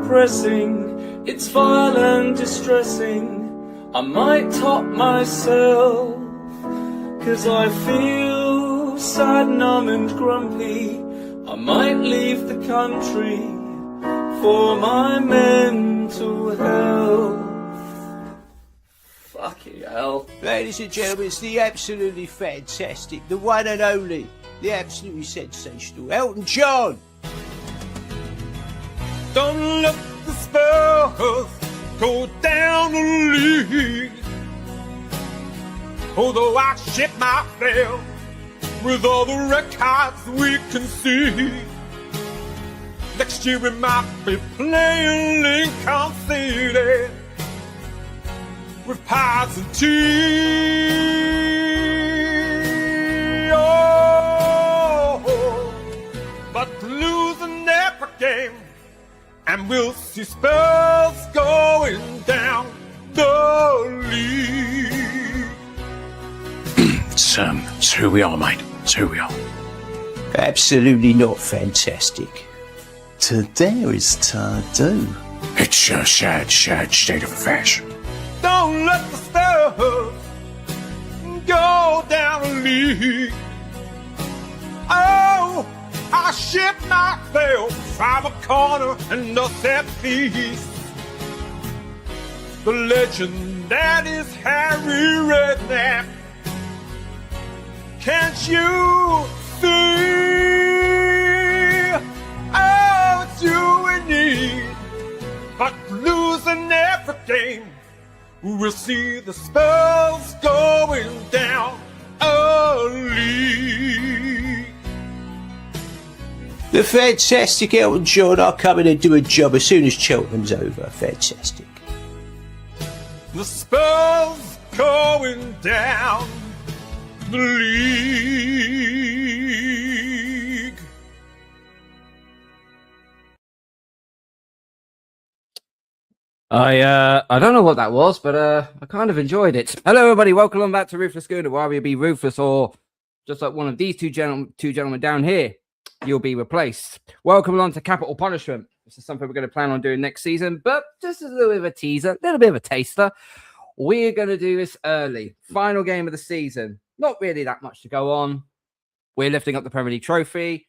depressing, it's vile and distressing. I might top myself, 'cause I feel sad, numb and grumpy. I might leave the country for my mental health. Fucking hell. Ladies and gentlemen, it's the absolutely fantastic, the one and only, the absolutely sensational Elton John. Don't let the Spurs go down the league. Although I shit myself with all the records we can see. Next year we might be playing Lincoln City with pies and tea. Oh, but losing every game, and we'll see Spurs going down the league. It's who we are, mate. It's who we are. Absolutely not fantastic. To dare is to do. It's a sad state of affairs. Don't let the Spurs go down the league. Oh, I shit myself from a corner and a set piece. The legend that is Harry Redknapp. Can't you see? Oh, it's you we need. But losing every game, we'll see the Spurs going down a league. The fantastic Elton John are coming and do a job as soon as Cheltenham's over. Fantastic. The Spurs going down the league. I don't know what that was, but I kind of enjoyed it. Hello, everybody. Welcome back to Ruthless Gooner, where you'll be ruthless, or just like one of these two gentlemen down here, you'll be replaced. Welcome along to Capital Punishment. This is something we're going to plan on doing next season, but just a little bit of a teaser, a little bit of a taster. We're going to do this early. Final game of the season. Not really that much to go on. We're lifting up the Premier League trophy.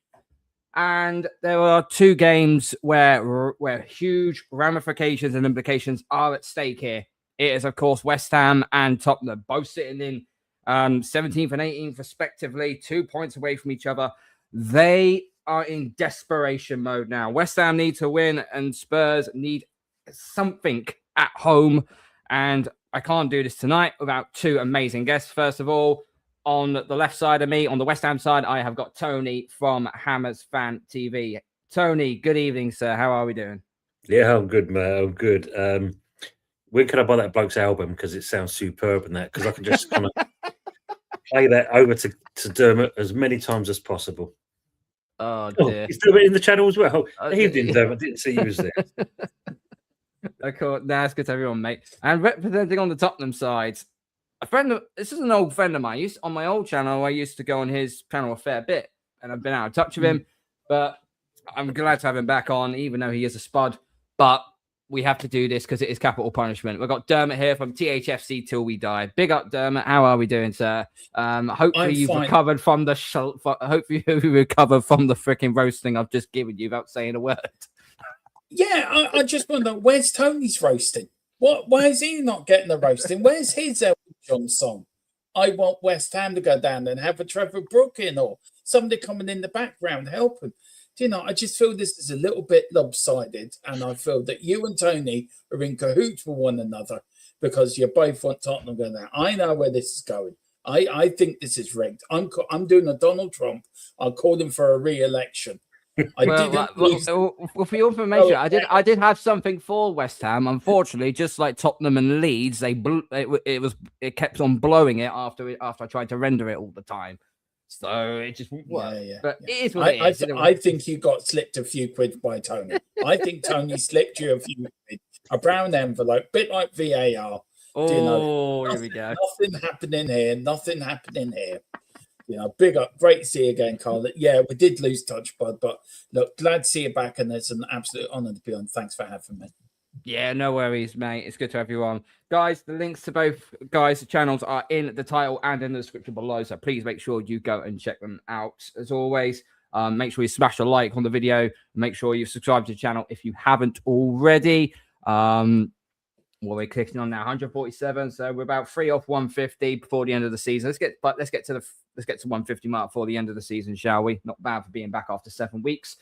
And there are two games where huge ramifications and implications are at stake here. It is, of course, West Ham and Tottenham, both sitting in 17th and 18th, respectively, 2 points away from each other. They are in desperation mode now. West Ham need to win, and Spurs need something at home. And I can't do this tonight without two amazing guests. First of all, on the left side of me, on the West Ham side, I have got Tony from Hammers Fan TV. Tony, good evening, sir. How are we doing? Yeah, I'm good, mate. I'm good. When can I buy that bloke's album? Because it sounds superb and that, because I can just kind of play that over to Dermot as many times as possible. Oh, dear. He's doing it in the channel as well. Evening, Dermot. I didn't see you was there. Okay, that's good to everyone, mate. And representing on the Tottenham side, this is an old friend of mine. On my old channel, I used to go on his channel a fair bit, and I've been out of touch with him, but I'm glad to have him back on, even though he is a spud. But we have to do this because it is Capital Punishment. We've got Dermot here from THFC Till We Die. Big up, Dermot. How are we doing, sir? Hopefully you've recovered from the hopefully you recovered from the freaking roasting I've just given you without saying a word. Yeah, I just wonder, where's Tony's roasting? Why is he not getting the roasting? Where's his Elton John song? I want West Ham to go down and have a Trevor Brook in, or somebody coming in the background helping. Do you know, I just feel this is a little bit lopsided, and I feel that you and Tony are in cahoots with one another because you both want Tottenham to go down. I know where this is going. I think this is rigged. I'm doing a Donald Trump. I'll call him for a re-election. For your information, I did have something for West Ham. Unfortunately, just like Tottenham and Leeds, it kept on blowing it after I tried to render it all the time. So it just worked. Yeah. But it is what it is. I think you got slipped a few quid by Tony. I think Tony slipped you a few quid. A brown envelope, bit like VAR. Oh, here we go. Nothing happening here. Big up. Great to see you again, Karl. Yeah, we did lose touch, bud, but look, glad to see you back, and it's an absolute honour to be on. Thanks for having me. Yeah, no worries, mate. It's good to have you on. Guys, the links to both guys' channels are in the title and in the description below, so please make sure you go and check them out. As always, make sure you smash a like on the video. Make sure you subscribe to the channel if you haven't already. What we're clicking on now, 147. So we're about 3 off 150 before the end of the season. Let's get to 150 mark before the end of the season, shall we? Not bad for being back after 7 weeks.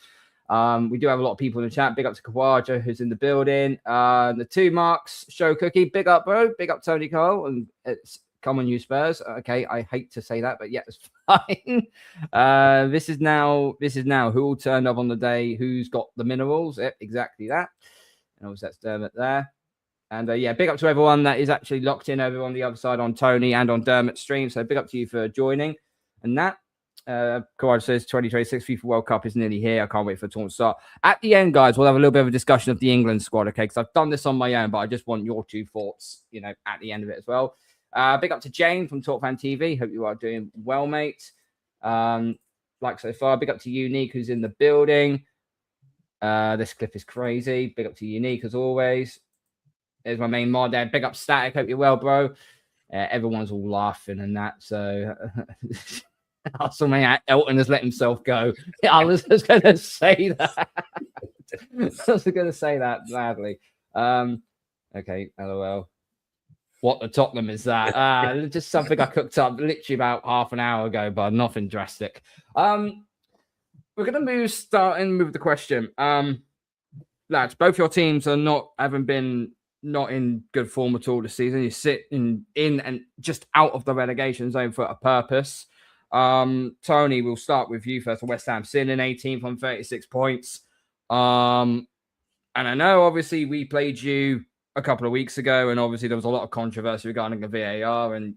We do have a lot of people in the chat. Big up to Kawaja, who's in the building. The 2 marks, Show Cookie. Big up, bro. Big up, Tony Karl. And it's come on, you Spurs. Okay, I hate to say that, but yeah, it's fine. This is now who will turn up on the day, who's got the minerals. Yep, exactly that. And obviously that's Dermot there. And yeah, big up to everyone that is actually locked in over on the other side on Tony and on Dermot's stream. So big up to you for joining. And that, Karl says 2026 FIFA World Cup is nearly here. I can't wait for the tournament to start. At the end, guys, we'll have a little bit of a discussion of the England squad, okay? Because I've done this on my own, but I just want your 2 thoughts, at the end of it as well. Big up to Jane from Talk Fan TV. Hope you are doing well, mate. Like so far. Big up to Unique, who's in the building. This clip is crazy. Big up to Unique as always. There's my main mod there. Big up Static. Hope you're well, bro. Everyone's all laughing and that. So also, man, Elton has let himself go. I was just going to say that. I was going to say that gladly. Okay, LOL. What the Tottenham is that? Just something I cooked up literally about half an hour ago, but nothing drastic. We're going to starting with the question. Lads, both your teams are not in good form at all this season. You sit in and just out of the relegation zone for a purpose. Tony, we'll start with you first. West Ham sitting in 18th on 36 points. And I know obviously we played you a couple of weeks ago, and obviously there was a lot of controversy regarding the VAR, and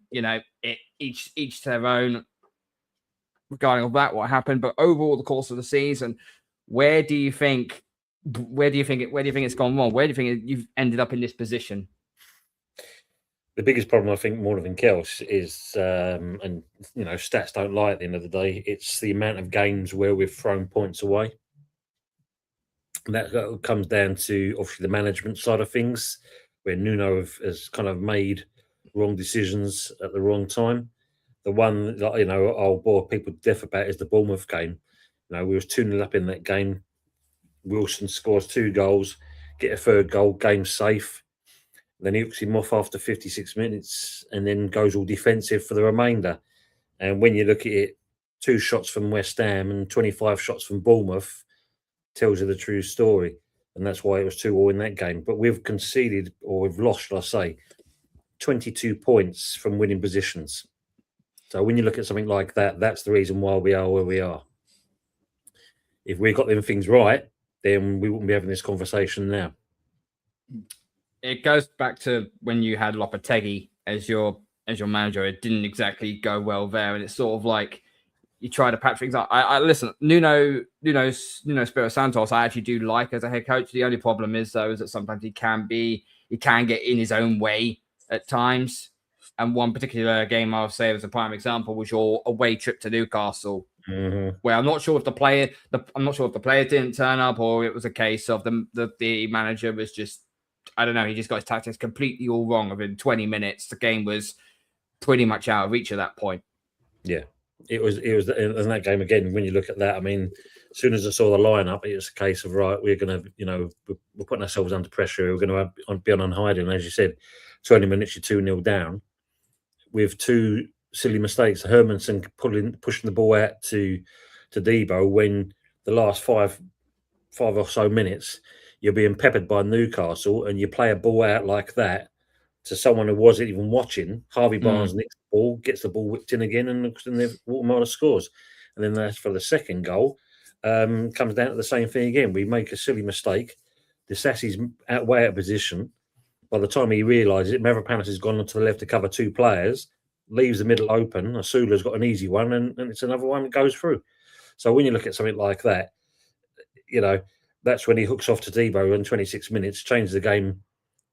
each to their own regarding all that, what happened. But overall, the course of the season, where do you think it's gone wrong? Where do you think you've ended up in this position? The biggest problem, I think, more than anything else, is, and stats don't lie at the end of the day, it's the amount of games where we've thrown points away. And that comes down to, obviously, the management side of things, where Nuno has kind of made wrong decisions at the wrong time. The one that, I'll bore people to death about is the Bournemouth game. We was 2-0 up in that game. Wilson scores 2 goals, get a 3rd goal, game safe. Then he hooks him off after 56 minutes and then goes all defensive for the remainder. And when you look at it, 2 shots from West Ham and 25 shots from Bournemouth tells you the true story. And that's why it was 2-2 in that game. But we've conceded, or we've lost, shall I say, 22 points from winning positions. So when you look at something like that, that's the reason why we are where we are. If we got them things right, then we wouldn't be having this conversation now. It goes back to when you had Lopetegui as your manager. It didn't exactly go well there, and it's sort of like you try to patch things up. I listen, Nuno Espirito Santos, I actually do like as a head coach. The only problem is though is that sometimes he can get in his own way at times. And one particular game I'll say as a prime example was your away trip to Newcastle. Mm-hmm. Where I'm not sure if the player didn't turn up, or it was a case of the manager was just, I don't know, he just got his tactics completely all wrong. Within 20 minutes, the game was pretty much out of reach at that point. Yeah, it was in that game again. When you look at that, I mean, as soon as I saw the lineup, it was a case of right, we're going to, we're putting ourselves under pressure. We're going to be on hiding. As you said, 20 minutes, you're 2-0 down with 2 silly mistakes. Hermanson pushing the ball out to Debo when the last five or so minutes you're being peppered by Newcastle, and you play a ball out like that to someone who wasn't even watching. Harvey Barnes nicks the ball, gets the ball whipped in again, and Watermiller scores. And then that's for the 2nd goal. Comes down to the same thing again. We make a silly mistake. Disasi's way out of position. By the time he realises it, Mavropanos has gone to the left to cover 2 players, leaves the middle open. Asula's got an easy one, and it's another one that goes through. So when you look at something like that, that's when he hooks off to Debo in 26 minutes, changes the game,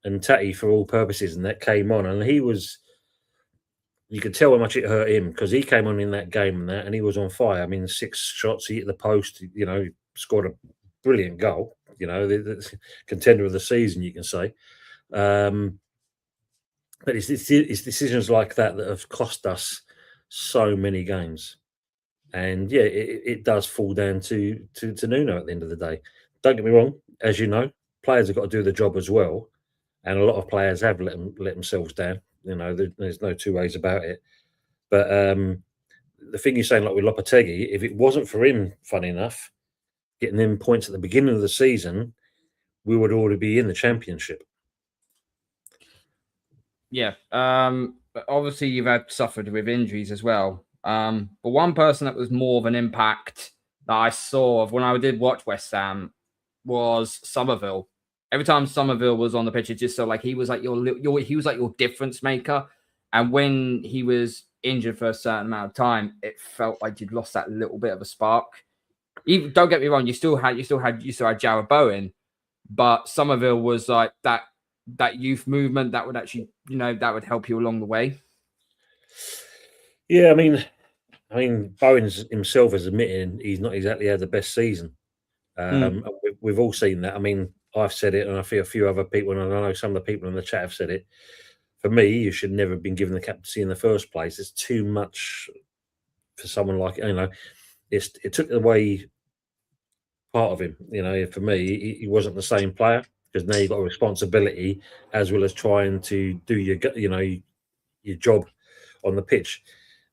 and Tatty for all purposes, and that came on. And he was you could tell how much it hurt him because he came on in that game and he was on fire. I mean, 6 shots, he hit the post, scored a brilliant goal, the contender of the season, you can say. But it's decisions like that have cost us so many games. And yeah, it does fall down to Nuno at the end of the day. Don't get me wrong, as you know, players have got to do the job as well. And a lot of players have let themselves down. There's no two ways about it. But the thing you're saying, like with Lopetegui, if it wasn't for him, funny enough, getting them points at the beginning of the season, we would already be in the championship. Yeah. But obviously, you've had suffered with injuries as well. But one person that was more of an impact that I saw of when I did watch West Ham was Somerville. Every time Somerville was on the pitch, it just felt like he was like your difference maker. And when he was injured for a certain amount of time, it felt like you'd lost that little bit of a spark. Even, don't get me wrong, you still had Jarrod Bowen, but Somerville was like that youth movement that would actually, that would help you along the way. Yeah, I mean, Bowen's himself is admitting he's not exactly had the best season. We've all seen that. I mean, I've said it, and I feel a few other people, and I know some of the people in the chat have said it. For me, you should never have been given the captaincy in the first place. It's too much for someone like, it took away part of him. For me, he wasn't the same player because now you've got a responsibility as well as trying to do your job on the pitch.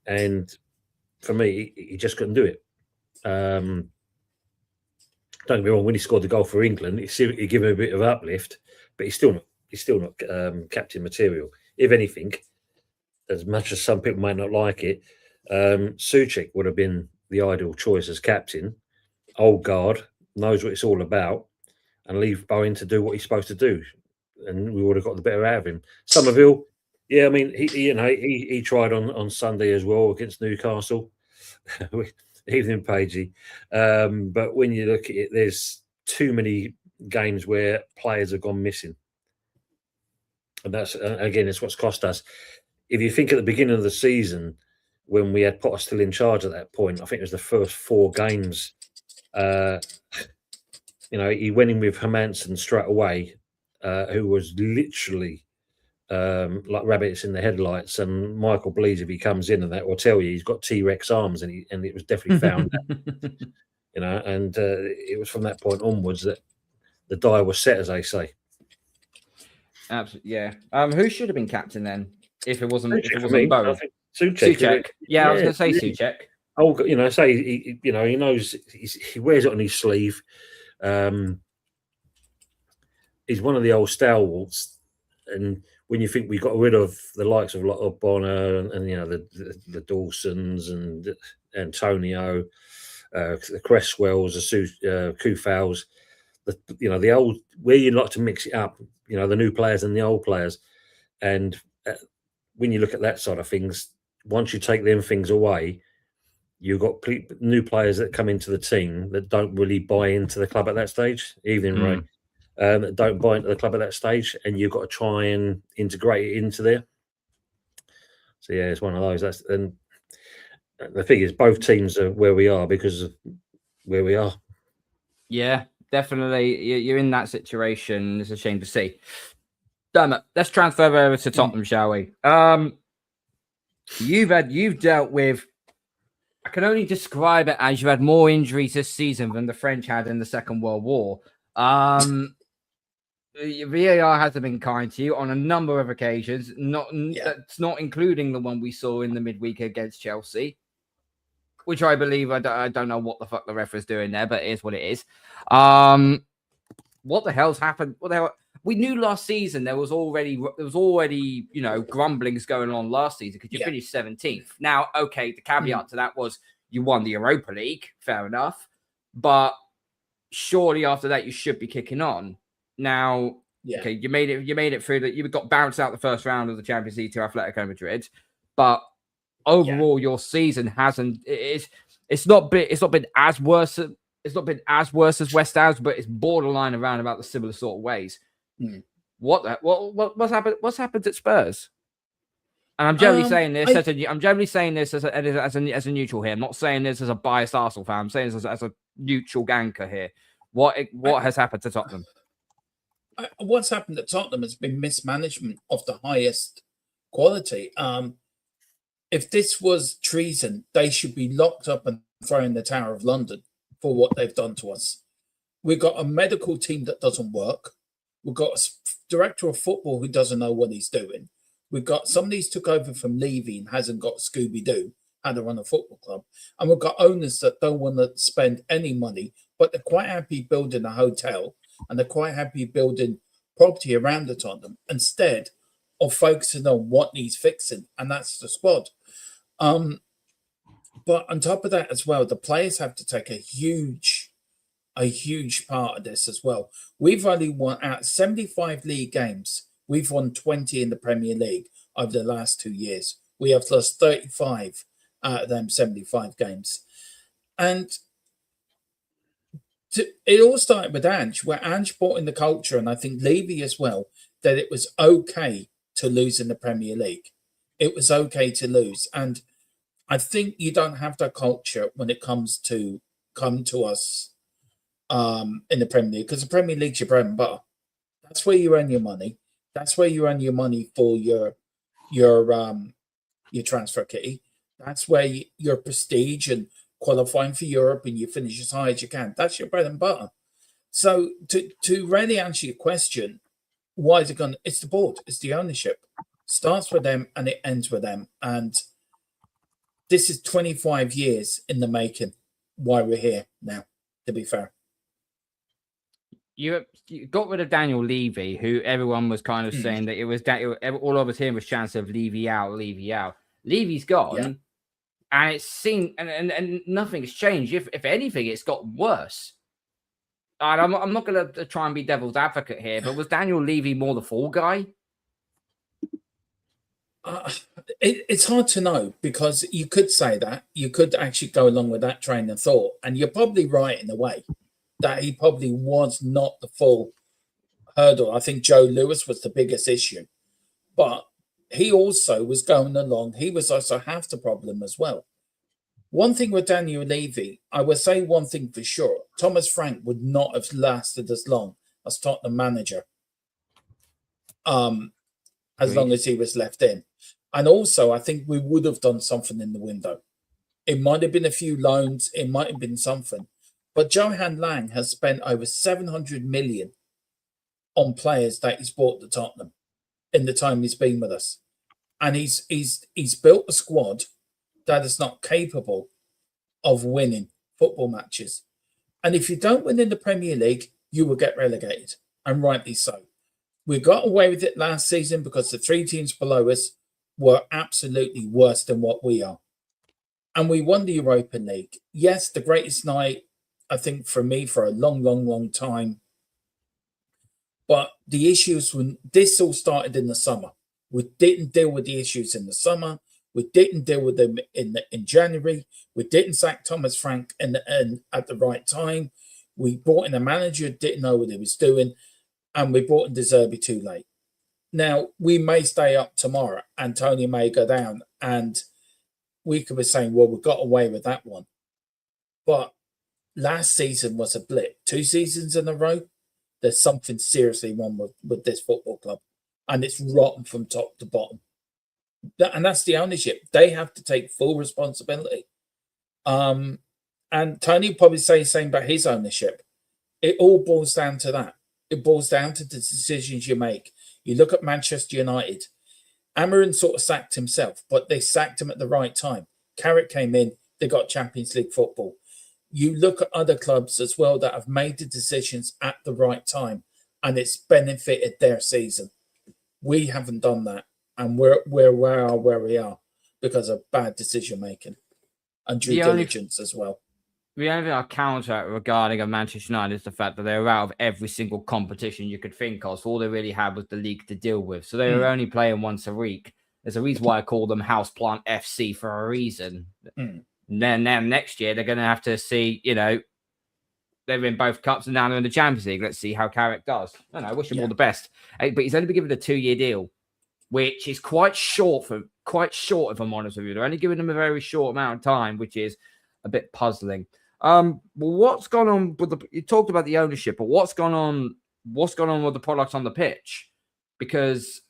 And for me, he just couldn't do it. Don't get me wrong, when he scored the goal for England, he gave him a bit of uplift, but he's still not captain material. If anything, as much as some people might not like it, Souček would have been the ideal choice as captain. Old guard, knows what it's all about, and leave Bowen to do what he's supposed to do, and we would have got the better out of him. Somerville, yeah, I mean, he tried on Sunday as well against Newcastle. Evening, Pagey. But when you look at it, there's too many games where players have gone missing. And that's, again, it's what's cost us. If you think at the beginning of the season, when we had Potter still in charge at that point, I think it was the first 4 games, he went in with Hermansen straight away, who was literally like rabbits in the headlights. And Michael believes if he comes in and that will tell you he's got T-Rex arms, and it was definitely found. And it was from that point onwards that the die was set, as they say. Absolutely, yeah. Who should have been captain then? If it wasn't Bowen? Souček. Yeah, I was going to say Souček. Oh, he knows he wears it on his sleeve. He's one of the old stalwarts, and when you think we got rid of the likes of Bonner and the Dawsons and Antonio, the Cresswells, the Kufals, the old, where you like to mix it up, the new players and the old players, and when you look at that side of things, once you take them things away, you've got new players that come into the team that don't really buy into the club at that stage, even Ray. That don't buy into the club at that stage, and you've got to try and integrate it into there. So yeah, it's one of those. And the thing is, both teams are where we are because of where we are. Yeah, definitely. You're in that situation. It's a shame to see. Damn it. Let's transfer over to Tottenham, shall we? You've dealt with. I can only describe it as you had more injuries this season than the French had in the Second World War. VAR hasn't been kind to you on a number of occasions. That's not including the one we saw in the midweek against Chelsea, which I believe I don't know what the fuck the ref was doing there, but it is what it is. What the hell's happened? What the hell? We knew last season there was already grumblings going on last season because you finished 17th. Now, okay, the caveat to that was you won the Europa League, fair enough, but surely after that you should be kicking on. Now, okay, you made it through that. You got bounced out the first round of the Champions League to Atletico Madrid, but overall your season hasn't. It's not been as worse. It's not been as worse as West Ham's, but it's borderline around about the similar sort of ways. What's happened? What's happened at Spurs? And I'm generally saying this I- as a neutral here. I'm not saying this as a biased Arsenal fan. I'm saying this as a neutral ganker here. What has happened to Tottenham? What's happened at Tottenham has been mismanagement of the highest quality. If this was treason, they should be locked up and thrown in the Tower of London for what they've done to us. We've got a medical team that doesn't work. We've got a director of football who doesn't know what he's doing. We've got somebody who's took over from Levy and hasn't got Scooby-Doo how to run a football club. And we've got owners that don't want to spend any money, but they're quite happy building a hotel and they're quite happy building property around the Tottenham instead of focusing on what needs fixing, and that's the squad. But on top of that as well, the players have to take a huge part of this as well. We've only won out of 75 league games. We've won 20 in the Premier League over the last 2 years. We have lost 35 out of them 75 games. And it all started with Ange, where Ange brought in the culture, and I think Levy as well, that it was okay to lose in the Premier League. It was okay to lose. And I think you don't have that culture when it comes to come to us in the Premier League, because the Premier League's your bread and butter. That's where you earn your money. That's where you earn your money for your transfer kitty. That's where your prestige and qualifying for Europe and you finish as high as you can. That's your bread and butter. So to really answer your question, why is it going? It's the board. It's the ownership. Starts with them and it ends with them. And this is 25 years in the making. Why we're here now, to be fair. You got rid of Daniel Levy, who everyone was kind of saying that it was all of us hearing was chance of Levy out. Levy's gone, and it's seen, and nothing's changed. If anything, it's got worse. And I'm not going to try and be devil's advocate here, but was Daniel Levy more the fall guy? It's hard to know, because you could say that. You could actually go along with that train of thought, and you're probably right in a way that he probably was not the full hurdle. I think Joe Lewis was the biggest issue, but he also was going along. He was also half the problem as well. One thing with Daniel Levy, I would say one thing for sure: Thomas Frank would not have lasted as long as Tottenham manager, as long as he was left in. And also, I think we would have done something in the window. It might have been a few loans. It might have been something. But Johan Lang has spent over 700 million on players that he's bought to Tottenham in the time he's been with us. And he's built a squad that is not capable of winning football matches. And if you don't win in the Premier League, you will get relegated, and rightly so. We got away with it last season because the three teams below us were absolutely worse than what we are. And we won the Europa League. Yes, the greatest night, I think, for me, for a long, long, long time. But the issues, when this all started in the summer, we didn't deal with the issues in the summer. We didn't deal with them in January. We didn't sack Thomas Frank at the right time. We brought in a manager who didn't know what he was doing, and we brought in De Zerbi too late. Now, we may stay up tomorrow and Tony may go down, and we could be saying, well, we got away with that one. But last season was a blip. 2 seasons in a row, there's something seriously wrong with this football club, and it's rotten from top to bottom. And that's the ownership. They have to take full responsibility. And Tony will probably say the same about his ownership. It all boils down to that. It boils down to the decisions you make. You look at Manchester United. Amarin sort of sacked himself, but they sacked him at the right time. Carrick came in, they got Champions League football. You look at other clubs as well that have made the decisions at the right time, and it's benefited their season. We haven't done that, and we're where we are because of bad decision making and due diligence as well. The only thing I counter regarding a Manchester United is the fact that they were out of every single competition you could think of. So all they really had was the league to deal with. So they were only playing once a week. There's a reason why I call them Houseplant FC for a reason. And then next year, they're going to have to see, they're in both cups and now they're in the Champions League. Let's see how Carrick does. I wish him all the best. But he's only been given a 2-year deal, which is quite short for quite short, if I'm honest with you. They're only giving them a very short amount of time, which is a bit puzzling. Well, what's gone on with you talked about the ownership, but what's gone on with the products on the pitch? Because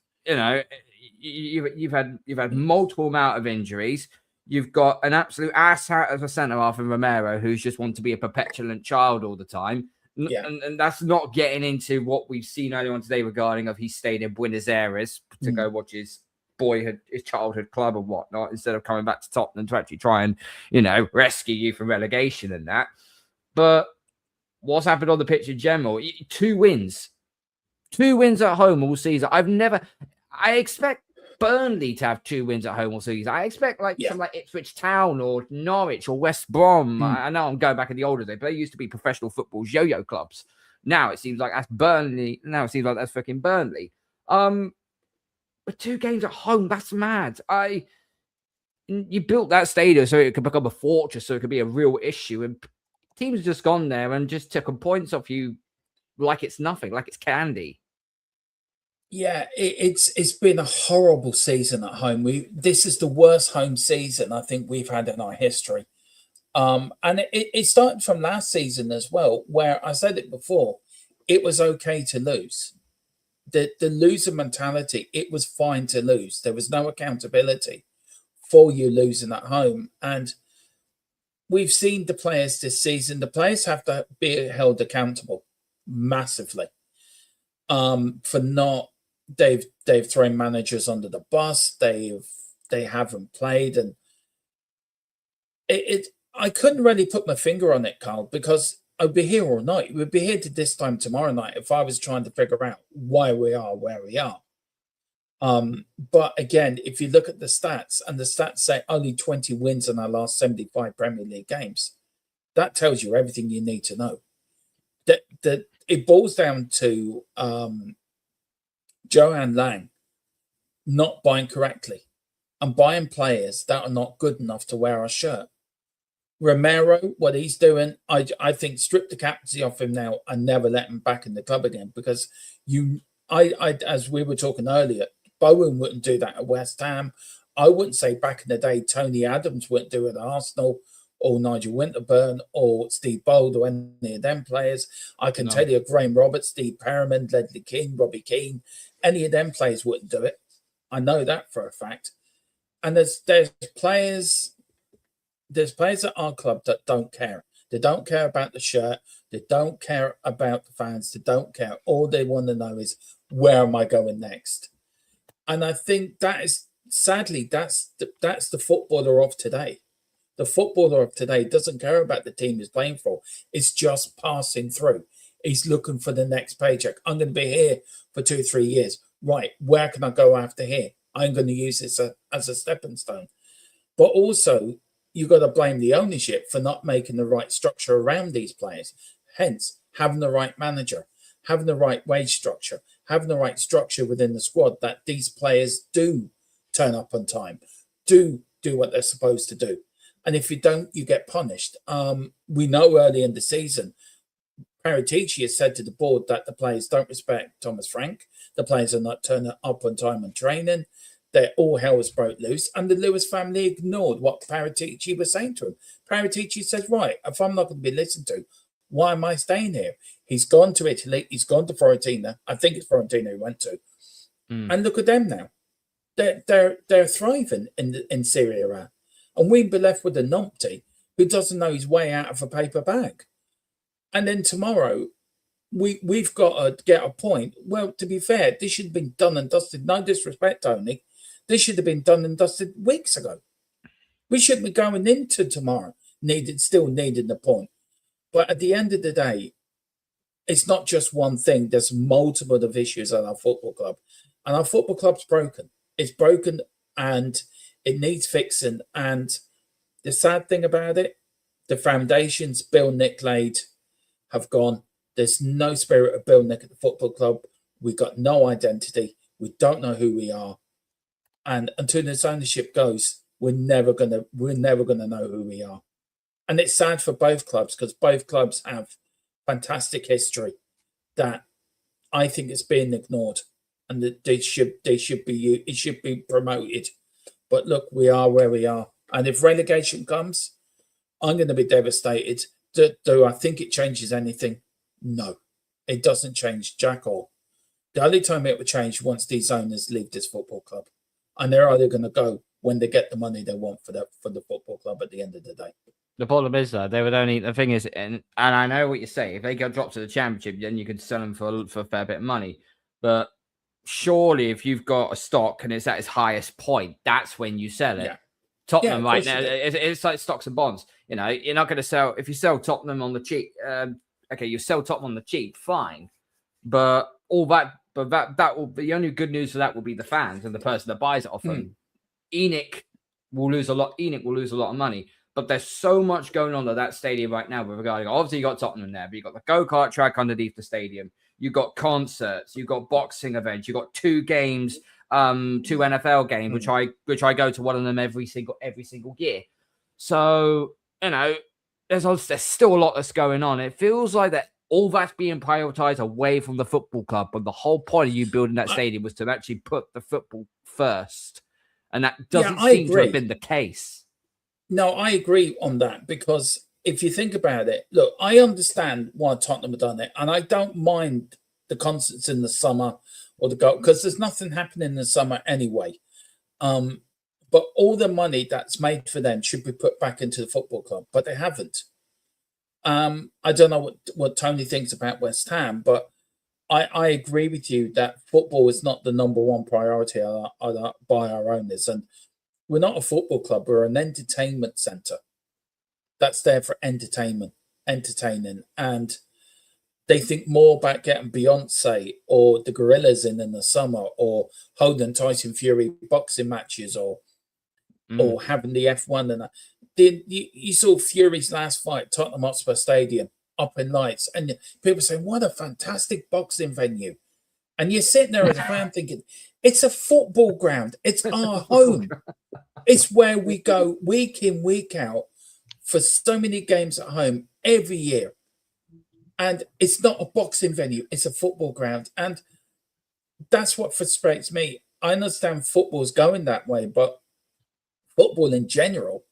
you've had multiple amount of injuries. You've got an absolute asshat as a centre half in Romero, who's just want to be a perpetuant child all the time. Yeah. And that's not getting into what we've seen earlier on today regarding he stayed in Buenos Aires to go watch his childhood club and whatnot, instead of coming back to Tottenham to actually try and, rescue you from relegation and that. But what's happened on the pitch in general? 2 wins at home all season. I expect Burnley to have 2 wins at home all season. I expect some like Ipswich Town or Norwich or West Brom. I know I'm going back in the older days, but they used to be professional football's yo-yo clubs. Now it seems like that's Burnley. Now it seems like that's fucking Burnley. But 2 games at home, that's mad. You built that stadium so it could become a fortress, so it could be a real issue. And teams have just gone there and just taken points off you like it's nothing, like it's candy. Yeah, it's been a horrible season at home. This is the worst home season I think we've had in our history. And it started from last season as well, where I said it before, it was okay to lose. The loser mentality, it was fine to lose. There was no accountability for you losing at home. And we've seen the players this season. The players have to be held accountable massively for not. They've thrown managers under the bus. They haven't played, and I couldn't really put my finger on it, Karl, because I'd be here all night. We'd be here to this time tomorrow night if I was trying to figure out why we are where we are. But again, if you look at the stats, and the stats say only 20 wins in our last 75 Premier League games, that tells you everything you need to know. That it boils down to Joanne Lang not buying correctly and buying players that are not good enough to wear our shirt. Romero, what he's doing, I think strip the captaincy off him now and never let him back in the club again, because as we were talking earlier, Bowen wouldn't do that at West Ham. I wouldn't say back in the day Tony Adams wouldn't do it at Arsenal, or Nigel Winterburn, or Steve Bold, or any of them players. I can tell you Graham Roberts, Steve Perriman, Ledley King, Robbie Keane, any of them players wouldn't do it. I know that for a fact. And there's players at our club that don't care. They don't care about the shirt. They don't care about the fans. They don't care. All they want to know is, where am I going next? And I think that is, sadly, that's the footballer of today. The footballer of today doesn't care about the team he's playing for. It's just passing through. He's looking for the next paycheck. I'm going to be here for 2-3 years. Right, where can I go after here? I'm going to use this as a stepping stone. But also, you've got to blame the ownership for not making the right structure around these players. Hence, having the right manager, having the right wage structure, having the right structure within the squad, that these players do turn up on time, do what they're supposed to do. And if you don't, you get punished. We know early in the season, Paratici has said to the board that the players don't respect Thomas Frank. The players are not turning up on time on training. All hell was broke loose. And the Lewis family ignored what Paratici was saying to him. Paratici says, right, if I'm not going to be listened to, why am I staying here? He's gone to Italy. He's gone to Fiorentina. I think it's Fiorentina he went to. And look at them now. They're thriving in Serie A. And we'd be left with a numpty who doesn't know his way out of a paper bag. And then tomorrow, we've got to get a point. Well, to be fair, this should have been done and dusted. No disrespect, Tony. This should have been done and dusted weeks ago. We shouldn't be going into tomorrow still needing the point. But at the end of the day, it's not just one thing. There's multiple of issues at our football club. And our football club's broken. It's broken and it needs fixing. And the sad thing about it, the foundations Bill Nick laid have gone. There's no spirit of Bill Nick at the football club. We've got no identity. We don't know who we are. And until this ownership goes, we're never gonna know who we are. And it's sad for both clubs, because both clubs have fantastic history that I think is being ignored, and that it should be promoted But look, we are where we are. And if relegation comes, I'm going to be devastated. Do I think it changes anything? No, it doesn't change jack all. The only time it will change once these owners leave this football club. And they're either going to go when they get the money they want for the football club at the end of the day. The problem is, though, they would only. The thing is, and I know what you say. If they get dropped to the championship, then you could sell them for a fair bit of money. But surely, if you've got a stock and it's at its highest point, that's when you sell it. Yeah. Tottenham Yeah, right now, it's like stocks and bonds. You know, you're not going to sell if you sell Tottenham on the cheap. Okay, you sell Tottenham on the cheap, fine. But all that, that will be the only good news for that will be the fans and the person that buys it off them. ENIC will lose a lot. ENIC will lose a lot of money. But there's so much going on at that stadium right now with regarding. Obviously, you got Tottenham there, but you got the go-kart track underneath the stadium. You got concerts. You got boxing events. You got 2 games, 2 NFL games, which I go to one of them every single year. So you know, there's still a lot that's going on. It feels like that all that's being prioritized away from the football club, but the whole point of you building that stadium was to actually put the football first, and that doesn't seem to have been the case. No, I agree on that because if you think about it, look, I understand why Tottenham have done it, and I don't mind the concerts in the summer or the go because there's nothing happening in the summer anyway. But all the money that's made for them should be put back into the football club, but they haven't. I don't know what Tony thinks about West Ham, but I agree with you that football is not the number one priority by our owners. And we're not a football club. We're an entertainment centre. That's there for entertainment, entertaining. And they think more about getting Beyonce or the Gorillas in the summer or holding Tyson Fury boxing matches or having the F1. And you saw Fury's last fight, Tottenham Hotspur Stadium, up in lights. And people saying, what a fantastic boxing venue. And you're sitting there as a fan thinking, it's a football ground. It's our home. It's where we go week in, week out for so many games at home every year. And it's not a boxing venue. It's a football ground. And that's what frustrates me. I understand football's going that way, but football in general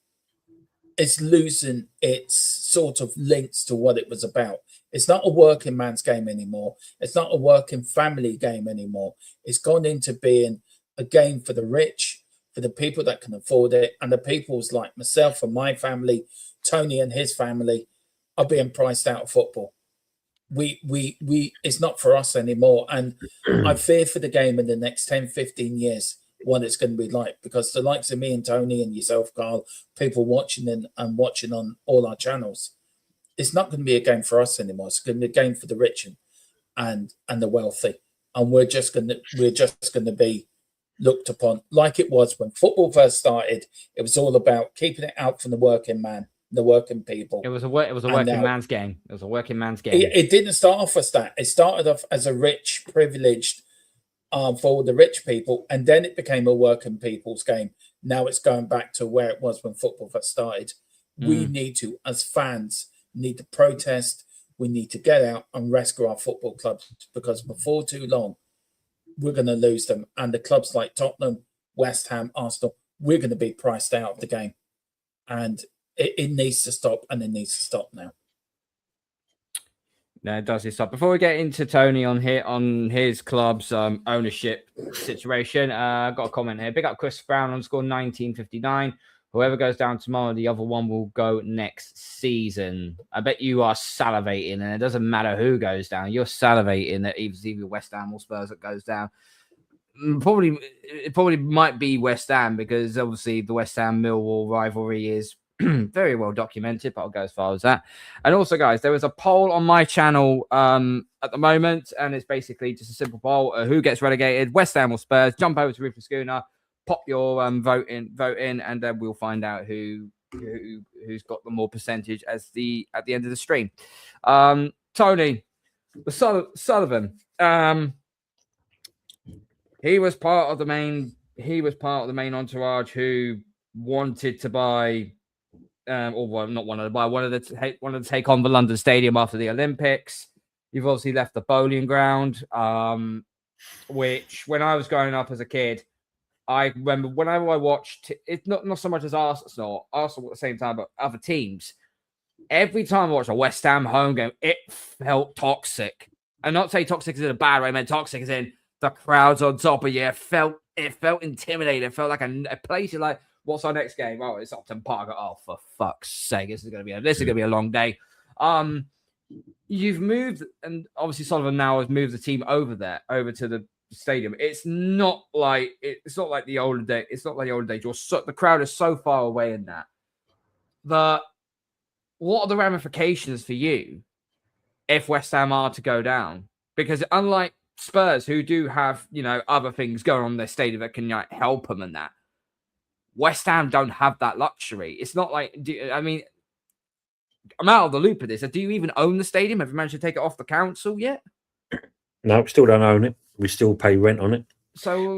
is losing its sort of links to what it was about. It's not a working man's game anymore. It's not a working family game anymore. It's gone into being a game for the rich, for the people that can afford it, and the people's like myself and my family, Tony and his family, are being priced out of football. We it's not for us anymore. And I fear for the game in the next 10, 15 years, what it's going to be like, because the likes of me and Tony and yourself, Karl, people watching and watching on all our channels, it's not going to be a game for us anymore. It's going to be a game for the rich and the wealthy. And we're just going to be looked upon like it was when football first started. It was all about keeping it out from the working man, the working people. It was a working man's game. It was a working man's game. It didn't start off as that. It started off as a rich, privileged for the rich people, and then it became a working people's game. Now it's going back to where it was when football first started. We need to, as fans, need to protest. We need to get out and rescue our football clubs, because before too long, we're going to lose them. And the clubs like Tottenham, West Ham, Arsenal, we're going to be priced out of the game. And it needs to stop, and it needs to stop now. No, it does stop. Before we get into Tony on his club's ownership situation, I've got a comment here. Big up Chris Brown on score 1959. Whoever goes down tomorrow, the other one will go next season. I bet you are salivating, and it doesn't matter who goes down. You're salivating that either West Ham or Spurs that goes down. It probably might be West Ham, because obviously the West Ham Millwall rivalry is very well documented, but I'll go as far as that. And also, guys, there is a poll on my channel at the moment, and it's basically just a simple poll: who gets relegated, West Ham or Spurs? Jump over to Ruthless Gooner, pop your vote in, and then we'll find out who's got the more percentage at the end of the stream. Tony Sullivan, he was part of the main entourage who wanted to buy. Wanted to take on the London Stadium after the Olympics. You've obviously left the bowling ground, which when I was growing up as a kid, I remember whenever I watched it's not so much as Arsenal at the same time, but other teams. Every time I watched a West Ham home game, it felt toxic. And not say toxic is in a bad way, I meant toxic is in the crowds on top of you. It felt intimidating. It felt like a place you're like, what's our next game? Oh, it's Upton Park. Oh, for fuck's sake, this is gonna be a long day. You've moved, and obviously Sullivan now has moved the team over to the stadium. It's not like the older day. It's not like the older days. The crowd is so far away in that. What are the ramifications for you if West Ham are to go down? Because unlike Spurs, who do have other things going on in their stadium that can help them and that, West Ham don't have that luxury. It's not like I'm out of the loop of this. Do you even own the stadium? Have you managed to take it off the council yet? No, we still don't own it. We still pay rent on it. So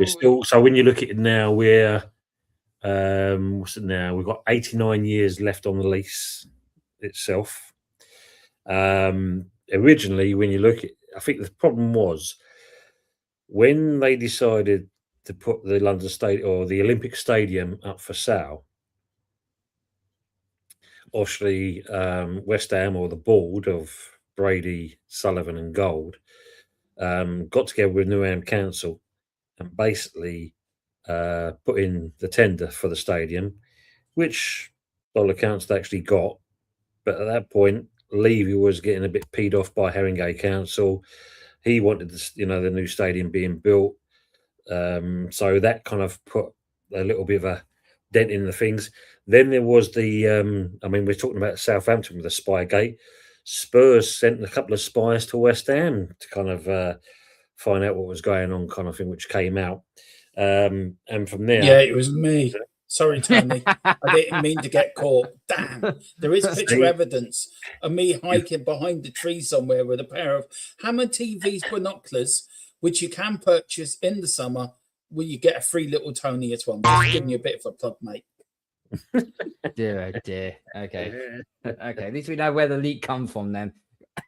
when you look at it now, we're what's it now? We've got 89 years left on the lease itself. Originally, when you look at, I think the problem was when they decided to put the London Stadium or the Olympic Stadium up for sale. Obviously, West Ham or the board of Brady, Sullivan, and Gold got together with Newham Council and basically put in the tender for the stadium, which all accounts they actually got. But at that point, Levy was getting a bit peed off by Haringey Council. He wanted the new stadium being built. So that kind of put a little bit of a dent in the things. Then there was we're talking about Southampton with the Spygate. Spurs sent a couple of spies to West Ham to kind of find out what was going on, kind of thing, which came out. And from there... Yeah, it was me. Sorry, Tony. I didn't mean to get caught. Damn. There is picture evidence of me hiking behind the tree somewhere with a pair of Hammer TV's binoculars, which you can purchase in the summer, where you get a free little Tony as well. I'm just giving you a bit of a plug, mate. Dear, oh dear. Okay. Okay. At least we know where the leak comes from then.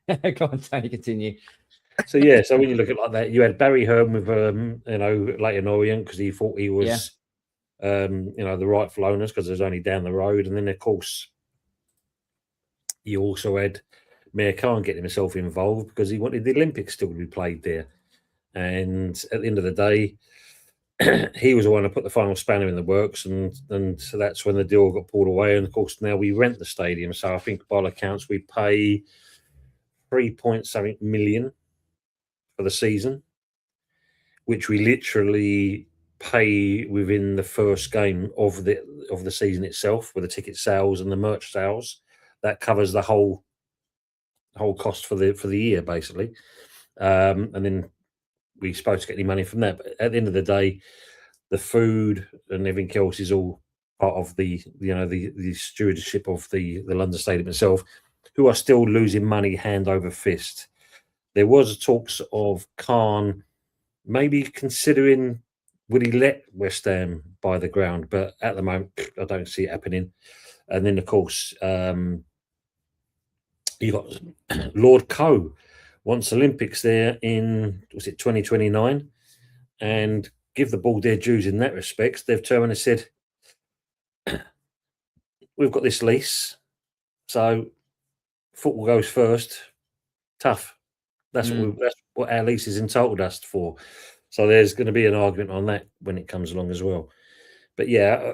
Go on, Tony, continue. So when you look at it like that, you had Barry Hearn with Leighton Orient because he thought he was the rightful owners because it was only down the road. And then of course you also had Mayor Khan getting himself involved because he wanted the Olympics still to be played there. And at the end of the day, he was the one to put the final spanner in the works, and so that's when the deal got pulled away. And of course, now we rent the stadium. So I think by all accounts, we pay 3.7 million for the season, which we literally pay within the first game of the season itself, with the ticket sales and the merch sales. That covers the whole cost for the year, basically, and then we're supposed to get any money from that. But at the end of the day, the food and everything else is all part of the stewardship of the London Stadium itself, who are still losing money hand over fist. There was talks of Khan maybe considering would he let West Ham buy the ground, but at the moment I don't see it happening. And then of course you got Lord Coe wants Olympics there in 2029, and give the ball their dues in that respect. They've turned and said, we've got this lease, so football goes first. Tough. That's what our lease is entitled us for. So there's going to be an argument on that when it comes along as well. But yeah,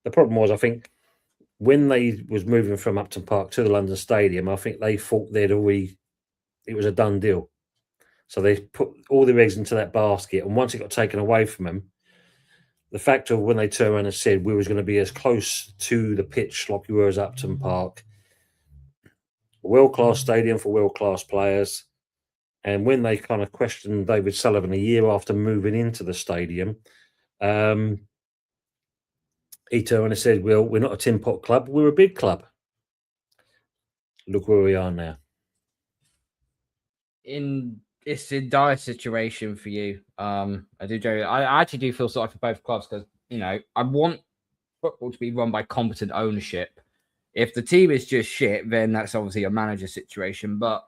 the problem was, I think, when they was moving from Upton Park to the London Stadium, I think they thought it was a done deal. So they put all their eggs into that basket, and once it got taken away from them, the fact of when they turned around and said we was going to be as close to the pitch like we were as Upton Park, world-class stadium for world-class players. And when they kind of questioned David Sullivan a year after moving into the stadium, he turned and said, well, we're not a tin pot club, we're a big club. Look where we are now. It's a dire situation for you. I actually do feel sorry for both clubs because, I want football to be run by competent ownership. If the team is just shit, then that's obviously a manager situation. But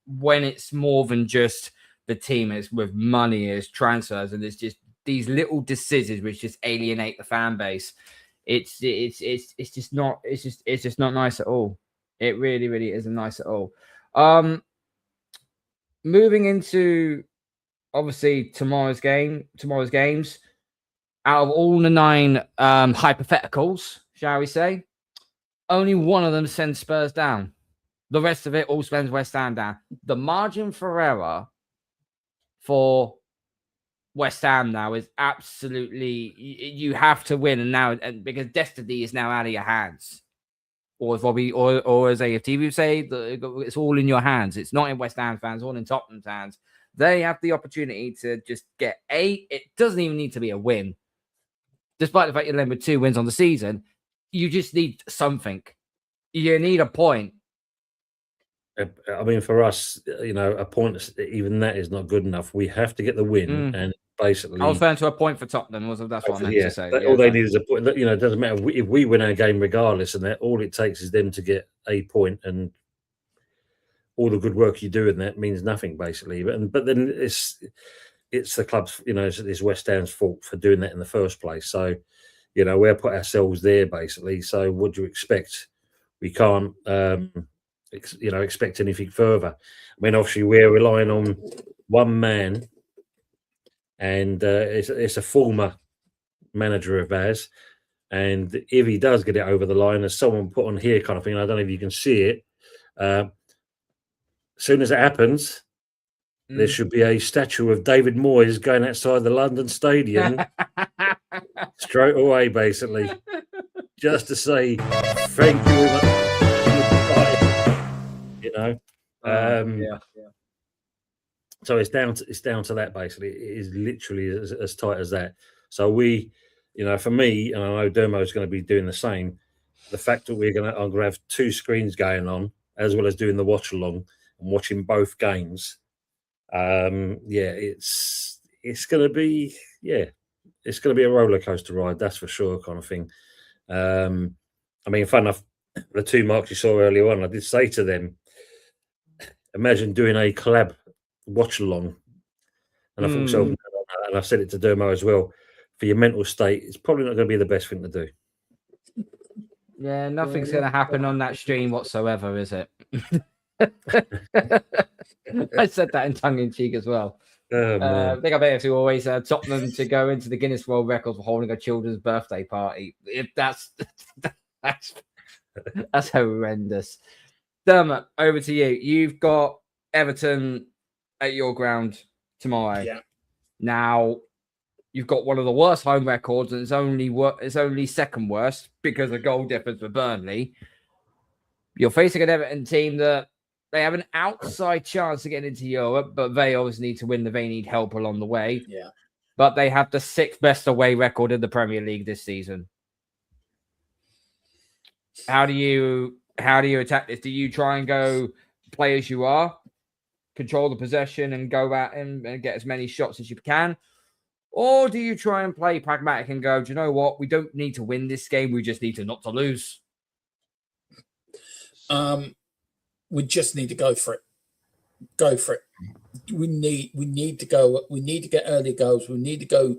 when it's more than just the team, it's with money, it's transfers, and it's just these little decisions which just alienate the fan base. It's just not nice at all. It really isn't nice at all. Moving into obviously tomorrow's games. Out of all the 9 hypotheticals, shall we say, only one of them sends Spurs down. The rest of it all sends West Ham down. The margin for error for West Ham now is absolutely, you have to win, and because destiny is now out of your hands. Or as Robbie or as AFT would say, it's all in your hands. It's not in West Ham fans, all in Tottenham's hands. They have the opportunity to just get it doesn't even need to be a win. Despite the fact you're with 2 wins on the season, you just need something. You need a point. I mean, for us, a point, even that is not good enough. We have to get the win, and basically, I was referring to a point for Tottenham. That's what I meant to say. All they need is a point. It doesn't matter if we win our game regardless, and that all it takes is them to get a point, and all the good work you do in that means nothing, basically. But then it's the club's, it's West Ham's fault for doing that in the first place. So, we're put ourselves there, basically. So, what do you expect? We can't, expect anything further. I mean, obviously, we're relying on one man, and it's a former manager of ours. And if he does get it over the line, as someone put on here, kind of thing, I don't know if you can see it. As soon as it happens, there should be a statue of David Moyes going outside the London Stadium straight away, basically, just to say thank you very much. So it's down to that, basically. It is literally as tight as that. So we, for me, and I know Dermo's going to be doing the same. The fact that I'm going to have 2 screens going on, as well as doing the watch along and watching both games. It's going to be it's going to be a roller coaster ride, that's for sure, kind of thing. I mean, fun enough, the 2 marks you saw earlier on, I did say to them, imagine doing a collab watch along, and I thought so, and I said it to Dermo as well. For your mental state, it's probably not going to be the best thing to do. Yeah, nothing's going to happen on that stream whatsoever, is it? I said that in tongue in cheek as well. I think I better to always Tottenham to go into the Guinness World Records for holding a children's birthday party. If that's horrendous. Dermot, over to you. You've got Everton at your ground tomorrow. Yeah. Now you've got one of the worst home records, and it's only second worst because of goal difference for Burnley. You're facing an Everton team that they have an outside chance to get into Europe, but they obviously need to win. They need help along the way. Yeah. But they have the 6th best away record in the Premier League this season. How do you attack this? Do you try and go play as you are, control the possession, and go out and get as many shots as you can? Or do you try and play pragmatic and go, do you know what? We don't need to win this game. We just need to not to lose. We just need to go for it. Go for it. We need to go. We need to get early goals. We need to go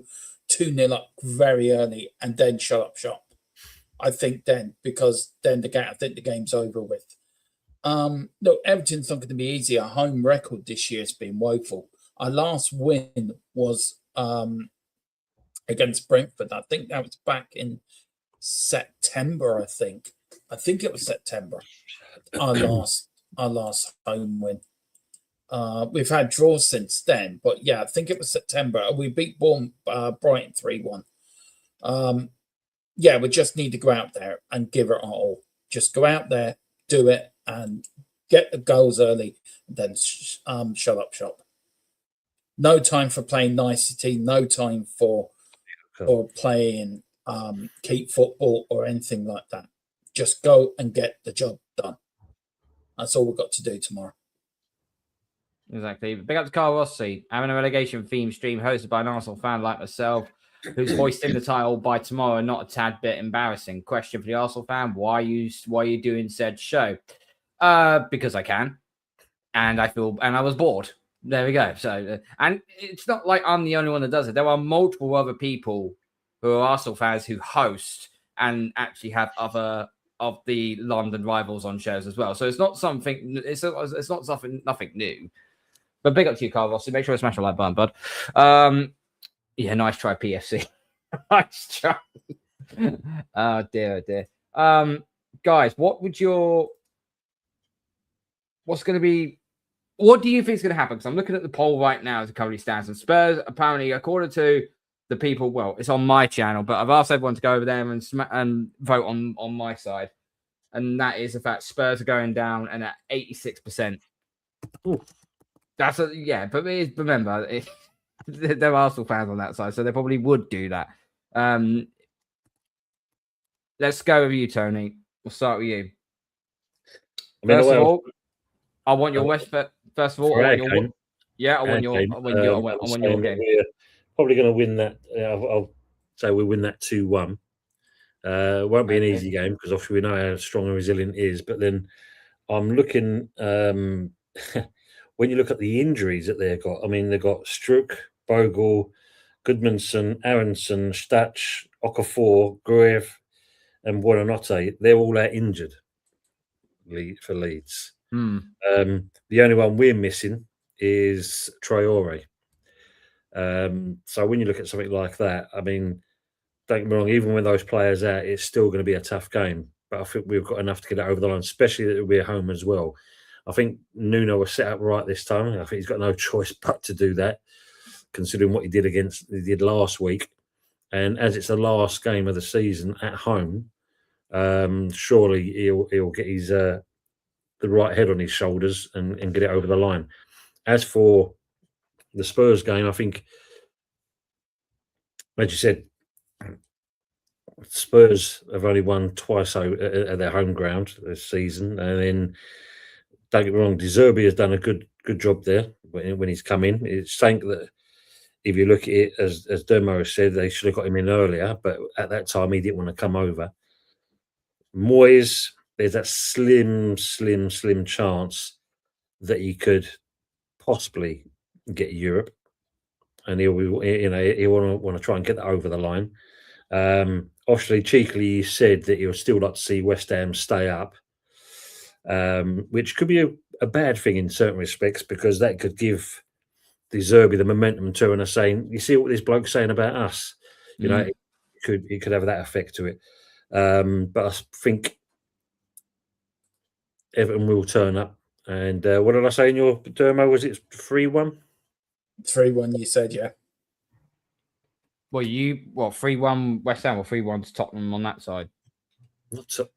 2-0 up very early and then shut up shop. I think because then I think the game's over with. Look, Everton's not going to be easy. Our home record this year has been woeful. Our last win was against Brentford. I think that was back in September. I think it was September. Our last home win. We've had draws since then, but yeah, I think it was September. We beat Brighton 3-1. We just need to go out there and give it our all. Just go out there, do it, and get the goals early, and then shut up shop. No time for playing nicety, no time for playing keep football or anything like that. Just go and get the job done. That's all we've got to do tomorrow. Exactly. Big up to Karl Rossi, having a relegation theme stream hosted by an Arsenal fan like myself, who's hoisting the title by tomorrow. Not a tad bit embarrassing. Question for the Arsenal fan: Why are you doing said show? Because I can, and I was bored. There we go. So, and it's not like I'm the only one that does it. There are multiple other people who are Arsenal fans who host and actually have other of the London rivals on shows as well. So it's not something. It's not something. Nothing new. But big up to you, Karl. So make sure to smash the like button, bud. Yeah, nice try, PFC. Nice try. Oh dear, oh dear. Guys, what's going to be? What do you think is going to happen? Because I'm looking at the poll right now as it currently stands, and Spurs apparently, according to the people, well, it's on my channel, but I've asked everyone to go over there and vote on my side, and that is the fact Spurs are going down and at 86%. Ooh, that's but remember, there are Arsenal fans on that side, so they probably would do that. Let's go with you, Tony. We'll start with you. First of all, I want your West. First of all, I want your game. I want your game. We're probably going to win that. I'll say we win that 2-1. It won't be an easy game because obviously we know how strong and resilient it is. But then I'm looking. When you look at the injuries that they've got, I mean, they've got Struck, Bogle, Goodmanson, Aronson, Stach, Okafor, Gruev, and Buonanotte. They're all out injured for Leeds. The only one we're missing is Traore. So when you look at something like that, I mean, don't get me wrong, even with those players out, it's still going to be a tough game. But I think we've got enough to get it over the line, especially that it'll be at home as well. I think Nuno was set up right this time. I think he's got no choice but to do that, considering what he did last week. And as it's the last game of the season at home, surely he'll get his the right head on his shoulders and get it over the line. As for the Spurs game, I think, as you said, Spurs have only won twice at their home ground this season, and then don't get me wrong, De Zerbi has done a good job there when he's come in. It's something that, if you look at it, as Dermo said, they should have got him in earlier, but at that time he didn't want to come over. Moyes, there's that slim chance that he could possibly get Europe, and he'll want to try and get that over the line. Obviously, cheekily, he said that he would still like to see West Ham stay up, which could be a bad thing in certain respects, because that could give De Zerbi the momentum to and saying, you see what this bloke's saying about us? You know, it could have that effect to it. But I think Everton will turn up. And what did I say in your Dermo? Was it 3-1? 3-1, you said, yeah. Well, 3-1 West Ham or 3-1 to Tottenham on that side? Not so.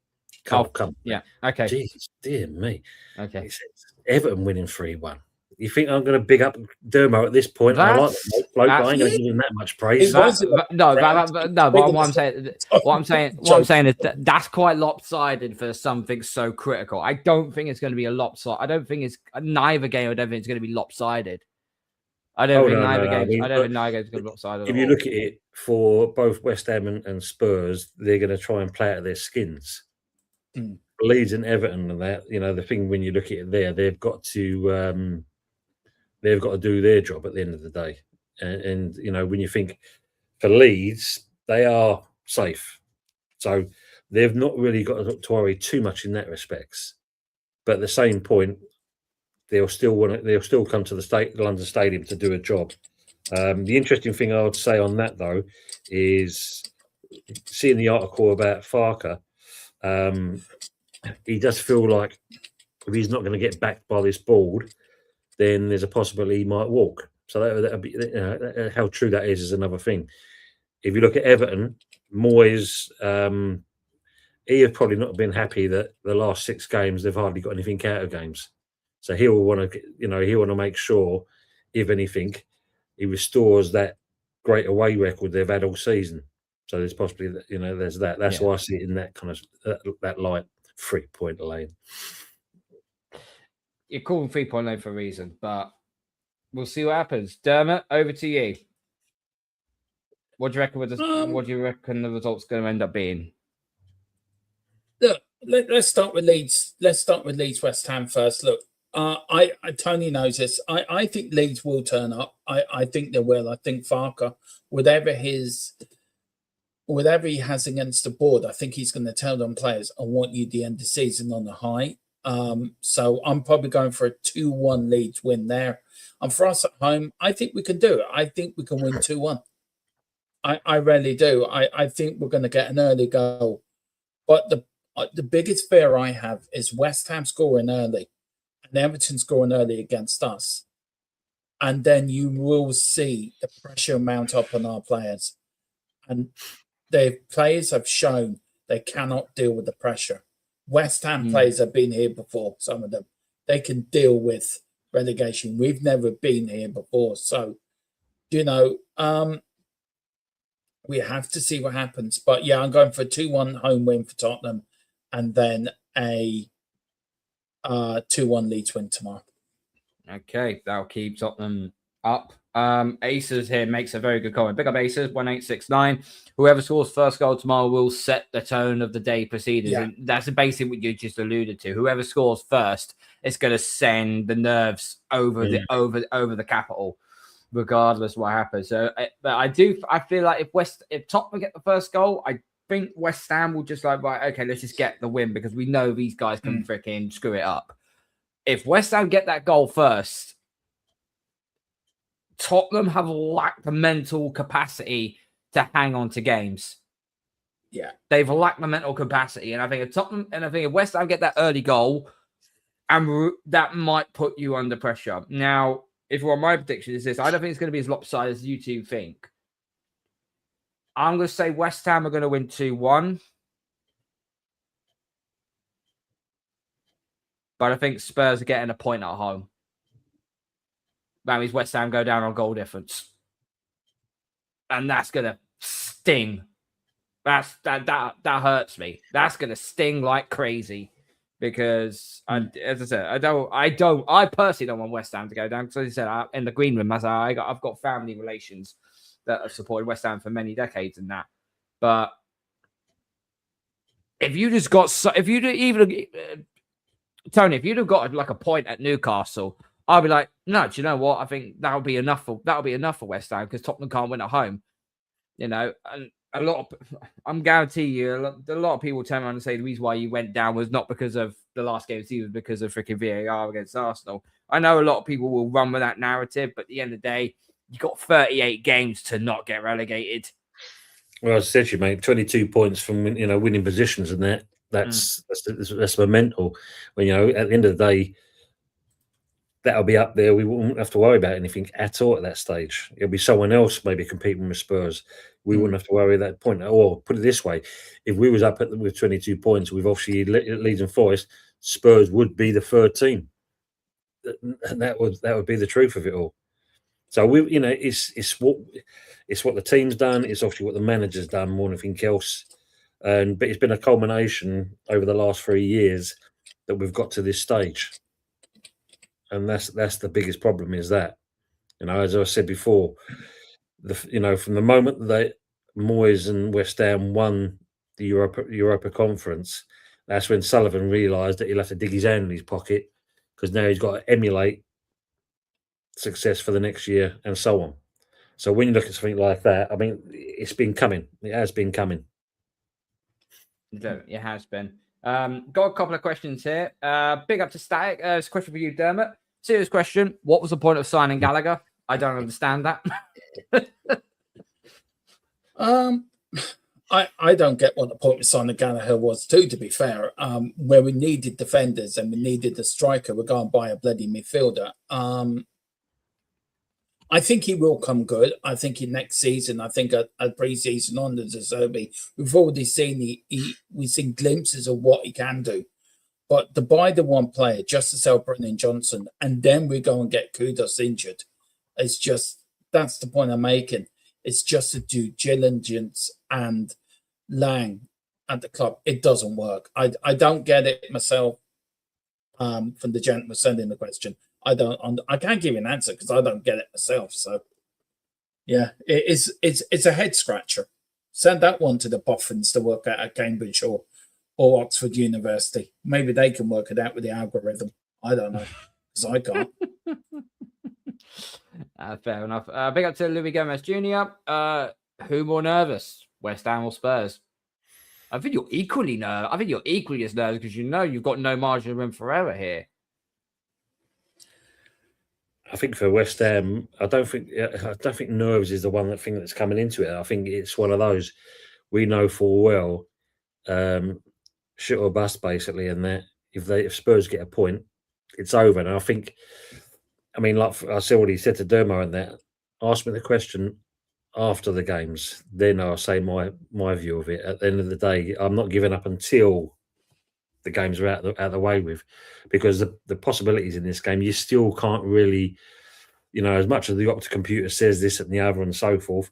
Come. Yeah. Okay. Jeez, dear me. Okay. It's Everton winning 3-1. You think I'm going to big up Dermo at this point? I like that bloke. I ain't going to give him that much praise. What I'm saying is that's quite lopsided for something so critical. I don't think it's going to be a lopsided. I don't think it's neither game. I don't think it's going to be lopsided. I don't think neither game. I don't think neither game's going to be lopsided. If you look at it for both West Ham and Spurs, they're going to try and play out of their skins. Leeds and Everton and that, the thing when you look at it there, they've got to do their job at the end of the day. And when you think for Leeds, they are safe. So they've not really got to worry too much in that respects. But at the same point, they'll still come to the London Stadium to do a job. The interesting thing I would say on that, though, is seeing the article about Farker. He does feel like if he's not going to get backed by this board, then there's a possibility he might walk. So that'd be, how true that is another thing. If you look at Everton, Moyes, he has probably not been happy that the last 6 games they've hardly got anything out of games. So he will want to, make sure, if anything, he restores that great away record they've had all season. So there's possibly, there's that. That's why I see it in that kind of that light 3-point lane. You're calling 3-point lane for a reason, but we'll see what happens. Dermot, over to you. What do you reckon? What do you reckon the result's going to end up being? Look, let's start with Leeds. Let's start with Leeds West Ham first. Look, Tony knows this. I think Leeds will turn up. I think they will. I think Farker, whatever he has against the board, I think he's going to tell them players, I want you to end the season on a high. So I'm probably going for a 2-1 Leeds win there. And for us at home, I think we can do it. I think we can win 2-1. I really do. I think we're going to get an early goal. But the biggest fear I have is West Ham scoring early and Everton scoring early against us. And then you will see the pressure mount up on our players. And the players have shown they cannot deal with the pressure. West Ham players have been here before, some of them. They can deal with relegation. We've never been here before. So, we have to see what happens. But, yeah, I'm going for a 2-1 home win for Tottenham and then a 2-1 Leeds win tomorrow. Okay, that'll keep Tottenham up. Aces here makes a very good comment. Big up Aces, 1869. Whoever scores first goal tomorrow will set the tone of the day proceedings. Yeah. And that's basically what you just alluded to. Whoever scores first is going to send the nerves over the capital, regardless what happens. So, but I feel like if Tottenham get the first goal, I think West Ham will just like, right, okay, let's just get the win because we know these guys can freaking screw it up. If West Ham get that goal first, Tottenham have lacked the mental capacity to hang on to games. Yeah. They've lacked the mental capacity. And I think if West Ham get that early goal, and that might put you under pressure. Now, if you want my prediction is this, I don't think it's going to be as lopsided as you two think. I'm going to say West Ham are going to win 2-1. But I think Spurs are getting a point at home. That means West Ham go down on goal difference. And that's going to sting. That hurts me. That's going to sting like crazy. Because, as I said, I personally don't want West Ham to go down. Because, as I said, in the green room, I've got family relations that have supported West Ham for many decades and that. But if you just got, Tony, if you'd have got like a point at Newcastle, I'd be like, no, do you know what? I think that'll be enough for West Ham because Tottenham can't win at home. And I'm guarantee you, a lot of people turn around and say the reason why you went down was not because of the last game of the season, was because of freaking VAR against Arsenal. I know a lot of people will run with that narrative, but at the end of the day, you got 38 games to not get relegated. Well, as I said to you, mate, 22 points from winning positions, and that's momental. When at the end of the day, that'll be up there. We won't have to worry about anything at all at that stage. It'll be someone else maybe competing with Spurs. We wouldn't have to worry at that point. Or put it this way, if we was up with 22 points, we've obviously Leeds and Forest, Spurs would be the third team. And that would be the truth of it all. So it's what the team's done. It's obviously what the manager's done more than anything else. But it's been a culmination over the last 3 years that we've got to this stage. And that's the biggest problem is that, as I said before, from the moment that Moyes and West Ham won the Europa Conference, that's when Sullivan realised that he'll have to dig his hand in his pocket because now he's got to emulate success for the next year and so on. So when you look at something like that, I mean, it's been coming. It has been coming. It has been. Got a couple of questions here. Big up to Static. It's a question for you, Dermot. Serious question. What was the point of signing Gallagher? I don't understand that. I don't get what the point of signing Gallagher was too, to be fair. Where we needed defenders and we needed a striker, we're going to buy a bloody midfielder. I think he will come good. I think in next season, I think a pre-season on the Zerbi, we've already seen we've seen glimpses of what he can do. But to buy the one player, just to sell Brennan Johnson, and then we go and get Kudos injured, it's just, that's the point I'm making. It's just a due diligence and Lang at the club. It doesn't work. I don't get it myself. From the gentleman sending the question, I can't give you an answer because I don't get it myself. So, yeah, it's a head scratcher. Send that one to the boffins to work out at Cambridge or Oxford University. Maybe they can work it out with the algorithm. I don't know. because I can't. Fair enough. Big up to Louis Gomez Jr. Who more nervous, West Ham or Spurs? I think you're equally nervous. I think you're equally as nervous because you know you've got no margin of room for error here. I think for West Ham, I don't think nerves is the one thing that's coming into it. I think it's one of those we know full well, shit or bust basically, and that if Spurs get a point, it's over. And I think, I mean, like I said, what he said to Dermo and that. Ask me the question after the games, then I'll say my view of it. At the end of the day, I'm not giving up until the games are out the way with, because the possibilities in this game, you still can't really, as much as the Opta computer says this and the other and so forth,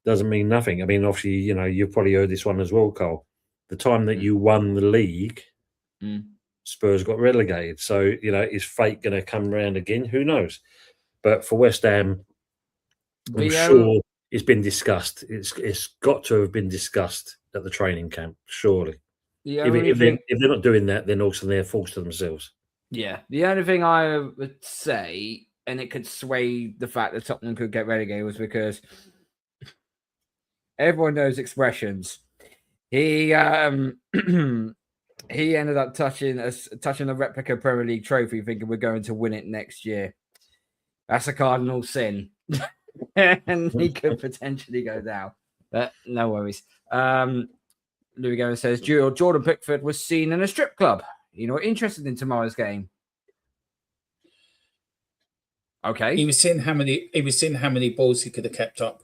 doesn't mean nothing. I mean, obviously, you've probably heard this one as well, Karl. The time that you won the league, Spurs got relegated. So, is fate going to come around again? Who knows? But for West Ham, I'm sure it's been discussed. It's got to have been discussed at the training camp, surely. If they're not doing that, then also they're forced to themselves. Yeah. The only thing I would say, and it could sway the fact that Tottenham could get relegated, was because everyone knows expressions. He he ended up touching a replica Premier League trophy, thinking we're going to win it next year. That's a cardinal sin. And he could potentially go down. But no worries. Louis Gomez says Jordan Pickford was seen in a strip club. Interested in tomorrow's game. Okay. He was seeing how many balls he could have kept up.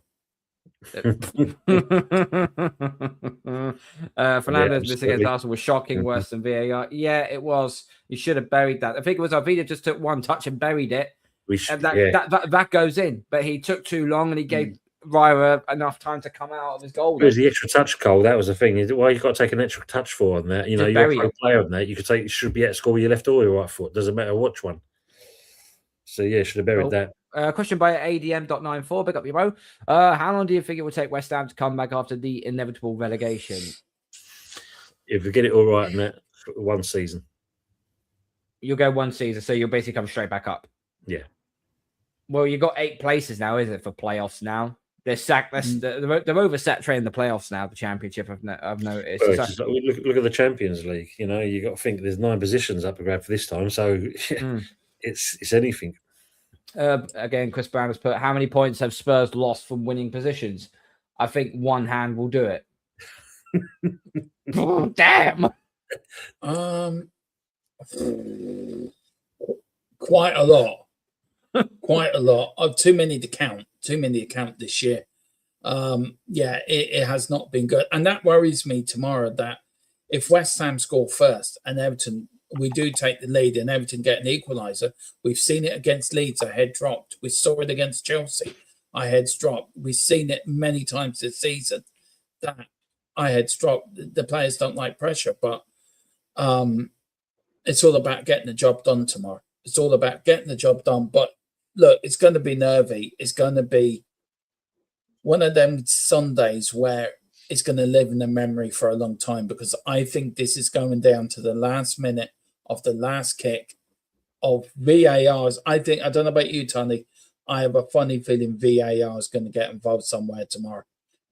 Fernando's miss against Arsenal was shocking, worse than VAR. Yeah, it was. You should have buried that. I think it was Arvida just took one touch and buried it. That goes in, but he took too long and he gave Raya enough time to come out of his goal. It was the extra touch, Cole. That was the thing. Why you got to take an extra touch for on that? You're a player on that. You should be able to score with your left or your right foot. Doesn't matter which one. So yeah, should have buried that. Question by ADM.94. Pick up your bro. How long do you think it will take West Ham to come back after the inevitable relegation? If we get it all right in that one season, you'll go one season, so you'll basically come straight back up. Yeah. Well, you've got 8 places now, isn't it, for playoffs now? They're oversat training the playoffs now, the championship, I've noticed. Look at the Champions League. You got to think there's 9 positions up for grab for this time, so it's anything. Again, Chris Brown has put, how many points have Spurs lost from winning positions? I think one hand will do it. Oh, damn. Quite a lot. Quite a lot. Too many to count this year. It has not been good. And that worries me tomorrow, that if West Ham score first and Everton, we do take the lead and Everton get an equaliser. We've seen it against Leeds, our head dropped. We saw it against Chelsea, our heads dropped. We've seen it many times this season that our heads dropped. The players don't like pressure, but it's all about getting the job done tomorrow. It's all about getting the job done. But look, it's going to be nervy. It's going to be one of them Sundays where it's going to live in the memory for a long time, because I think this is going down to the last minute of the last kick of VARs. I don't know about you, Tony. I have a funny feeling VAR is going to get involved somewhere tomorrow.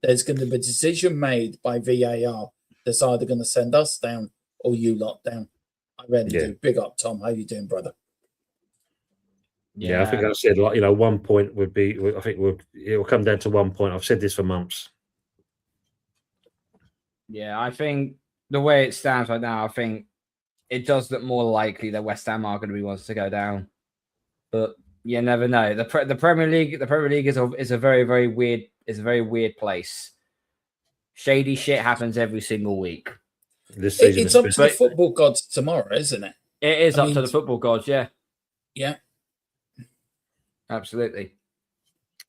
There's going to be a decision made by VAR that's either going to send us down or you lot down. I really do. Big up, Tom. How you doing, brother? Yeah, I think I said 1 point would be. I think it will come down to 1 point. I've said this for months. Yeah, I think the way it stands right now, I think it does look more likely that West Ham are going to be ones to go down. But you never know. The Premier League is a very, very weird place. Shady shit happens every single week. This season it's up to the football gods tomorrow, isn't it? It is up to the football gods, yeah. Yeah. Absolutely.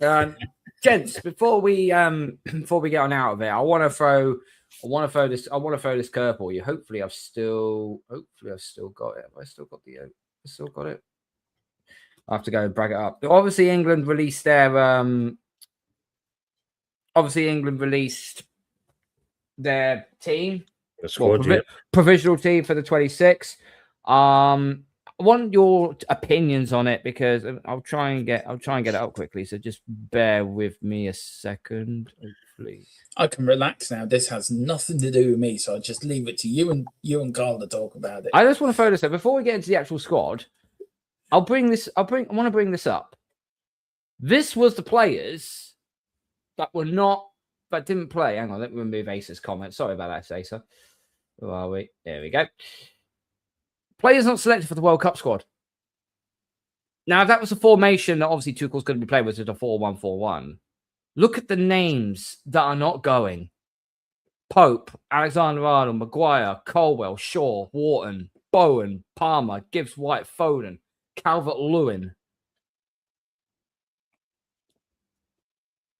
Gents, before we get on out of it, I want to throw this curveball. You. Hopefully I've still got it. Have I still got it? I have to go and brag it up. Obviously, England released their team. The squad, provisional team for the 26. I want your opinions on it because I'll try and get it up quickly. So just bear with me a second, hopefully. I can relax now. This has nothing to do with me, so I'll just leave it to you and Karl to talk about it. I just want to throw this up before we get into the actual squad. I want to bring this up. This was the players that didn't play. Hang on, let me remove Ace's comment. Sorry about that, Acer. Who are we? There we go. Players not selected for the World Cup squad. Now, if that was a formation that obviously Tuchel's going to be playing with, is a 4-1-4-1. Look at the names that are not going. Pope, Alexander-Arnold, Maguire, Colwell, Shaw, Wharton, Bowen, Palmer, Gibbs-White, Foden, Calvert-Lewin.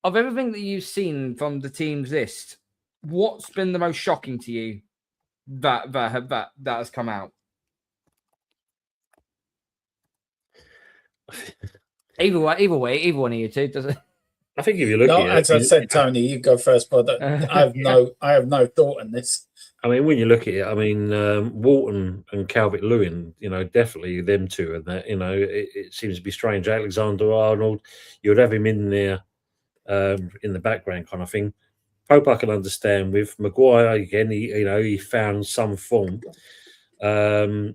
Of everything that you've seen from the team's list, what's been the most shocking to you that has come out? Either one of you two does it. I think if you look No, at as I said, Tony, you go first, but I have no thought in this. I mean, when you look at it, I mean, Wharton and Calvert-Lewin, definitely them two, and that, it seems to be strange. Alexander-Arnold, you would have him in there in the background kind of thing. Pope I can understand with. Maguire again, he found some form, and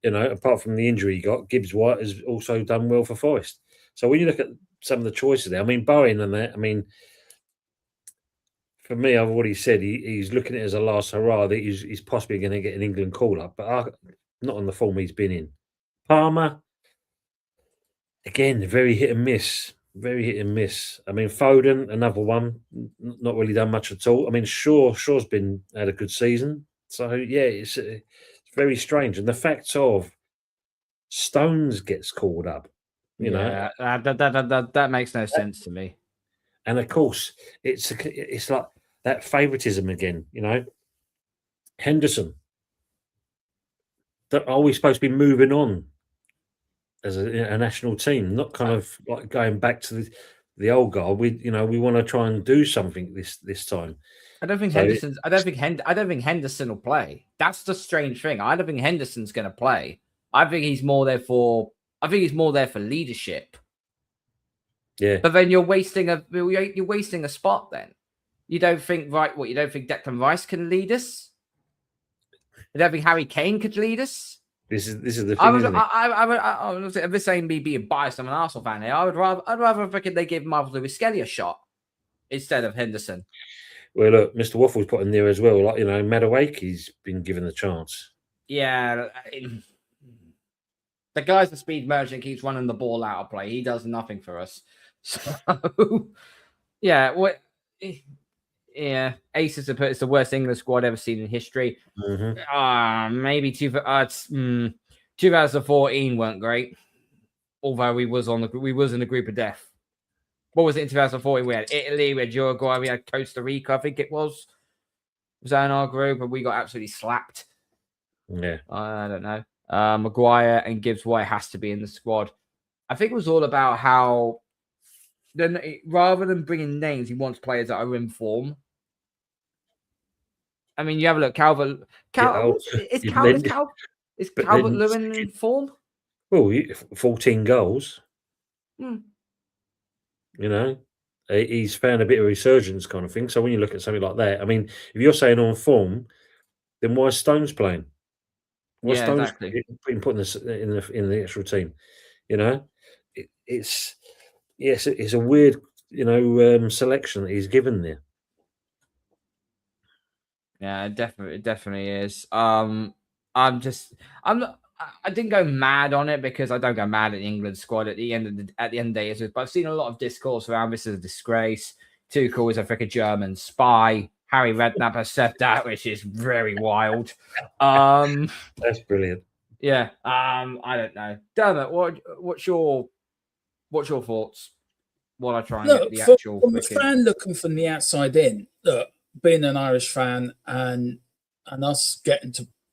apart from the injury he got, Gibbs-White has also done well for Forest. So when you look at some of the choices there, I mean, Bowen and that, I mean, for me, I've already said he's looking at it as a last hurrah that he's possibly going to get an England call-up, but not on the form he's been in. Palmer, again, very hit and miss. Very hit and miss. I mean, Foden, another one, not really done much at all. I mean, Shaw's had a good season. So, yeah, it's very strange. And the fact of Stones gets called up, that makes no sense to me. And of course, it's like that favoritism again, Henderson. Are we supposed to be moving on as a national team, not kind of like going back to the old guard? We want to try and do something this time. I don't think Henderson will play. That's the strange thing. I don't think Henderson's going to play. I think he's more there for leadership. Yeah. But then you're wasting a spot. Then you don't think you don't think Declan Rice can lead us? You don't think Harry Kane could lead us? This is the thing. I'm just saying me being biased. I'm an Arsenal fan here. I'd rather freaking they give Marvel Lewis Skelly a shot instead of Henderson. Well, look, Mr. Waffle's put in there as well. Like, Madueke's been given the chance. Yeah. The guy's the speed merchant, keeps running the ball out of play. He does nothing for us. So, yeah. Yeah. Aces have put it's the worst England squad ever seen in history. Mm-hmm. Maybe 2014 weren't great. Although we was in a group of death. What was it in 2014? We had Italy, we had Uruguay, we had Costa Rica, I think it was. Was that in our group? And we got absolutely slapped. Yeah. I don't know. Maguire and Gibbs-White has to be in the squad. I think it was all about how rather than bringing names, he wants players that are in form. I mean, you have a look. Is Calvert-Lewin in form? Well, 14 goals. He's found a bit of resurgence kind of thing. So when you look at something like that, I mean, if you're saying on form, then why is Stones playing? Why is Stones being put in the actual team? It's a weird, selection that he's given there. Yeah, it definitely is. I didn't go mad on it because I don't go mad at the England squad at the end of the day. But I've seen a lot of discourse around this as a disgrace. Tuchel is a freaking German spy. Harry Redknapp has said that, which is very wild. That's brilliant. Yeah. I don't know. Dermot, what's your thoughts? While I try and get the actual from a fan looking from the outside in, look, being an Irish fan and us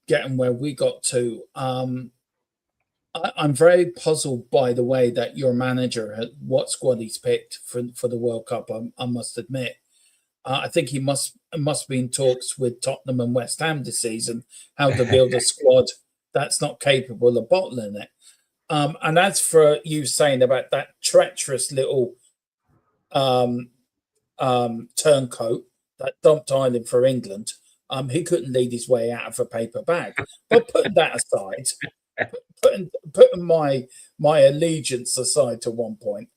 getting where we got to, I'm very puzzled by the way that your manager, what squad he's picked for the World Cup. I must admit, I think he must be in talks with Tottenham and West Ham this season how to build a squad that's not capable of bottling it. And as for you saying about that treacherous little turncoat that dumped Ireland for England, he couldn't lead his way out of a paper bag. But putting that aside, putting my allegiance aside to one point,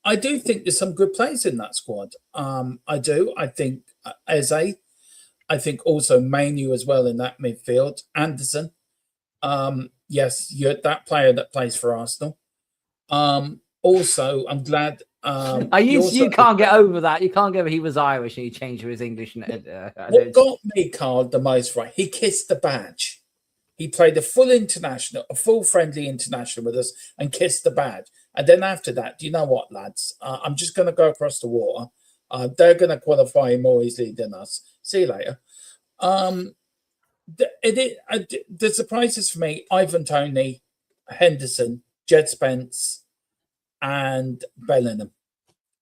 I do think there's some good players in that squad. I do. I think Eze. I think also Manu as well in that midfield. Anderson. Yes, you're that player that plays for Arsenal. Also, I'm glad. You can't get over that. You can't get over he was Irish and he changed to his English. What got me, Karl, the most right? He kissed the badge. He played a full friendly international with us and kissed the badge. And then after that, do you know what, lads? I'm just going to go across the water. They're going to qualify more easily than us. See you later. The surprises for me: Ivan Toney, Henderson, Jed Spence, and Bellingham.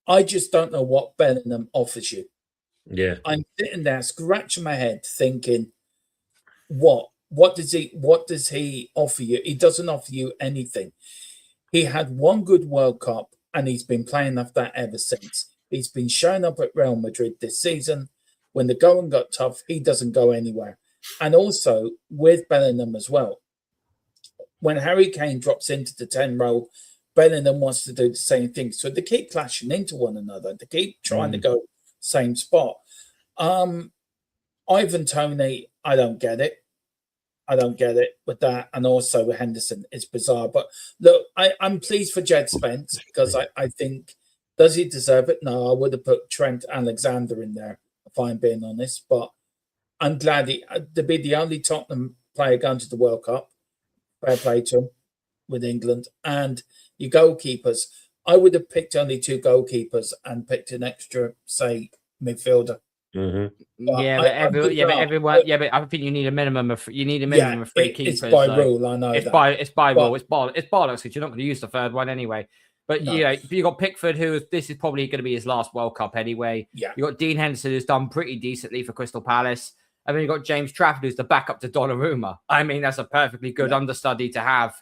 I just don't know what Bellingham offers you. Yeah, I'm sitting there scratching my head, thinking, what does he offer you? He doesn't offer you anything. He had one good World Cup, and he's been playing off that ever since. He's been showing up at Real Madrid this season. When the going got tough, he doesn't go anywhere. And also with Bellingham as well. When Harry Kane drops into the 10 role, Bellingham wants to do the same thing. So they keep clashing into one another. They keep trying to go same spot. Ivan Toney, I don't get it. With that. And also with Henderson, it's bizarre. But look, I'm pleased for Jed Spence because I think, does he deserve it? No, I would have put Trent Alexander in there, if I'm being honest. But I'm glad to be the only Tottenham player going to the World Cup. Fair play to him with England. And your goalkeepers, I would have picked only 2 goalkeepers and picked an extra, say, midfielder. Mm-hmm. But I think you need a minimum of 3 keepers. It's by rule, I know. It's by rule. It's bollocks because you're not going to use the third one anyway. But you got Pickford, this is probably going to be his last World Cup anyway. Yeah. You got Dean Henderson, who's done pretty decently for Crystal Palace, and then you got James Trafford, who's the backup to Donnarumma. I mean, that's a perfectly good understudy to have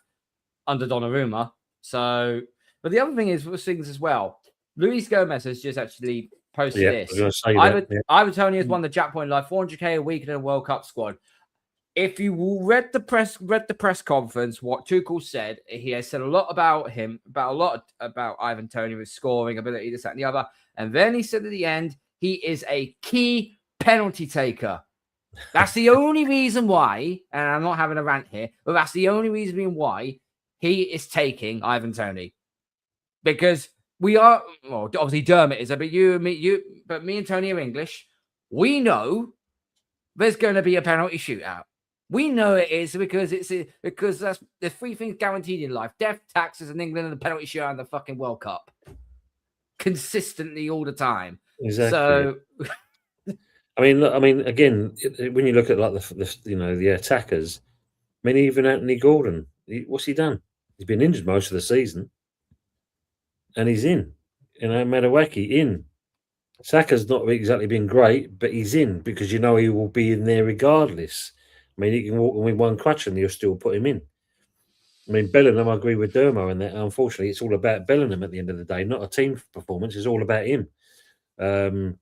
under Donnarumma. So, but the other thing is with things as well. Luis Gomez has just actually posted this. Ivan Toney has won the jackpot in life, 400k a week in a World Cup squad. If you read the press conference, what Tuchel said, he has said a lot about him, about Ivan Toney with scoring ability, this, that, and the other. And then he said at the end, he is a key penalty taker. That's the only reason why, and I'm not having a rant here, but that's the only reason why he is taking Ivan Toney. Because we are, well, obviously Dermot is, but me and Tony are English. We know there's going to be a penalty shootout. We know it is because there's 3 things guaranteed in life: death, taxes, in England, and the penalty shootout in the fucking World Cup. Consistently all the time. Exactly. So, I mean, again, when you look at like the attackers, I mean, even Anthony Gordon, what's he done? He's been injured most of the season, and he's in. Madueke in. Saka's not exactly been great, but he's in because he will be in there regardless. I mean, he can walk with one crutch and you'll still put him in. I mean, Bellingham, I agree with Dermo in that. Unfortunately, it's all about Bellingham at the end of the day, not a team performance. It's all about him. Unfortunately,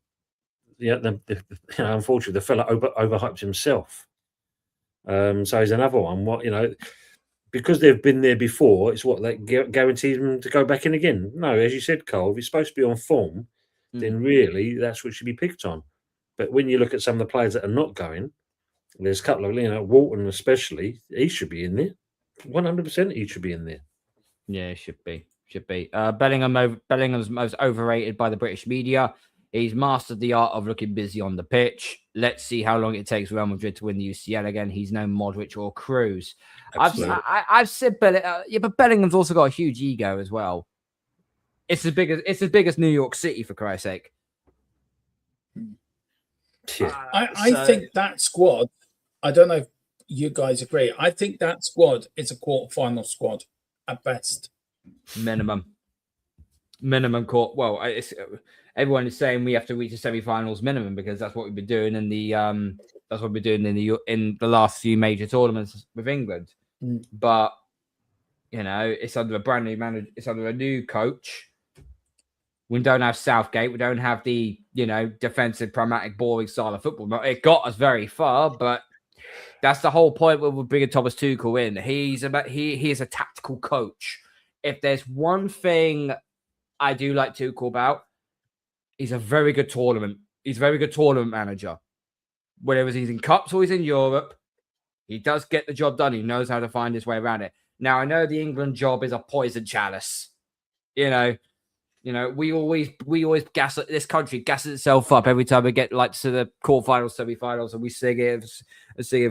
the fella overhyped himself. So he's another one. Because they've been there before, it's what that guarantees them to go back in again. No, as you said, Karl, if he's supposed to be on form, then really that's what should be picked on. But when you look at some of the players that are not going, there's a couple of, Walton especially, he should be in there. 100% he should be in there. yeah, it should be. Bellingham's most overrated by the British media. He's mastered the art of looking busy on the pitch. Let's see how long it takes Real Madrid to win the UCL again. He's no Modric or Cruz. I've said but Bellingham's also got a huge ego as well. It's as big as New York City, for Christ's sake. Yeah. I think that squad, I don't know if you guys agree, I think that squad is a quarter-final squad at best. Minimum court. Well, everyone is saying we have to reach the semi-finals minimum because that's what we've been doing in the That's what we're doing in the last few major tournaments with England. But it's under a brand new manager. It's under a new coach. We don't have Southgate. We don't have the defensive, pragmatic, boring style of football. It got us very far, but that's the whole point when we're bringing Thomas Tuchel in. He is a tactical coach. If there's one thing I do like Tuchel about, he's a very good tournament. He's a very good tournament manager. Whether he's in cups or he's in Europe, he does get the job done. He knows how to find his way around it. Now, I know the England job is a poison chalice. We always this country gasses itself up every time we get to the quarterfinals, semi-finals, and we sing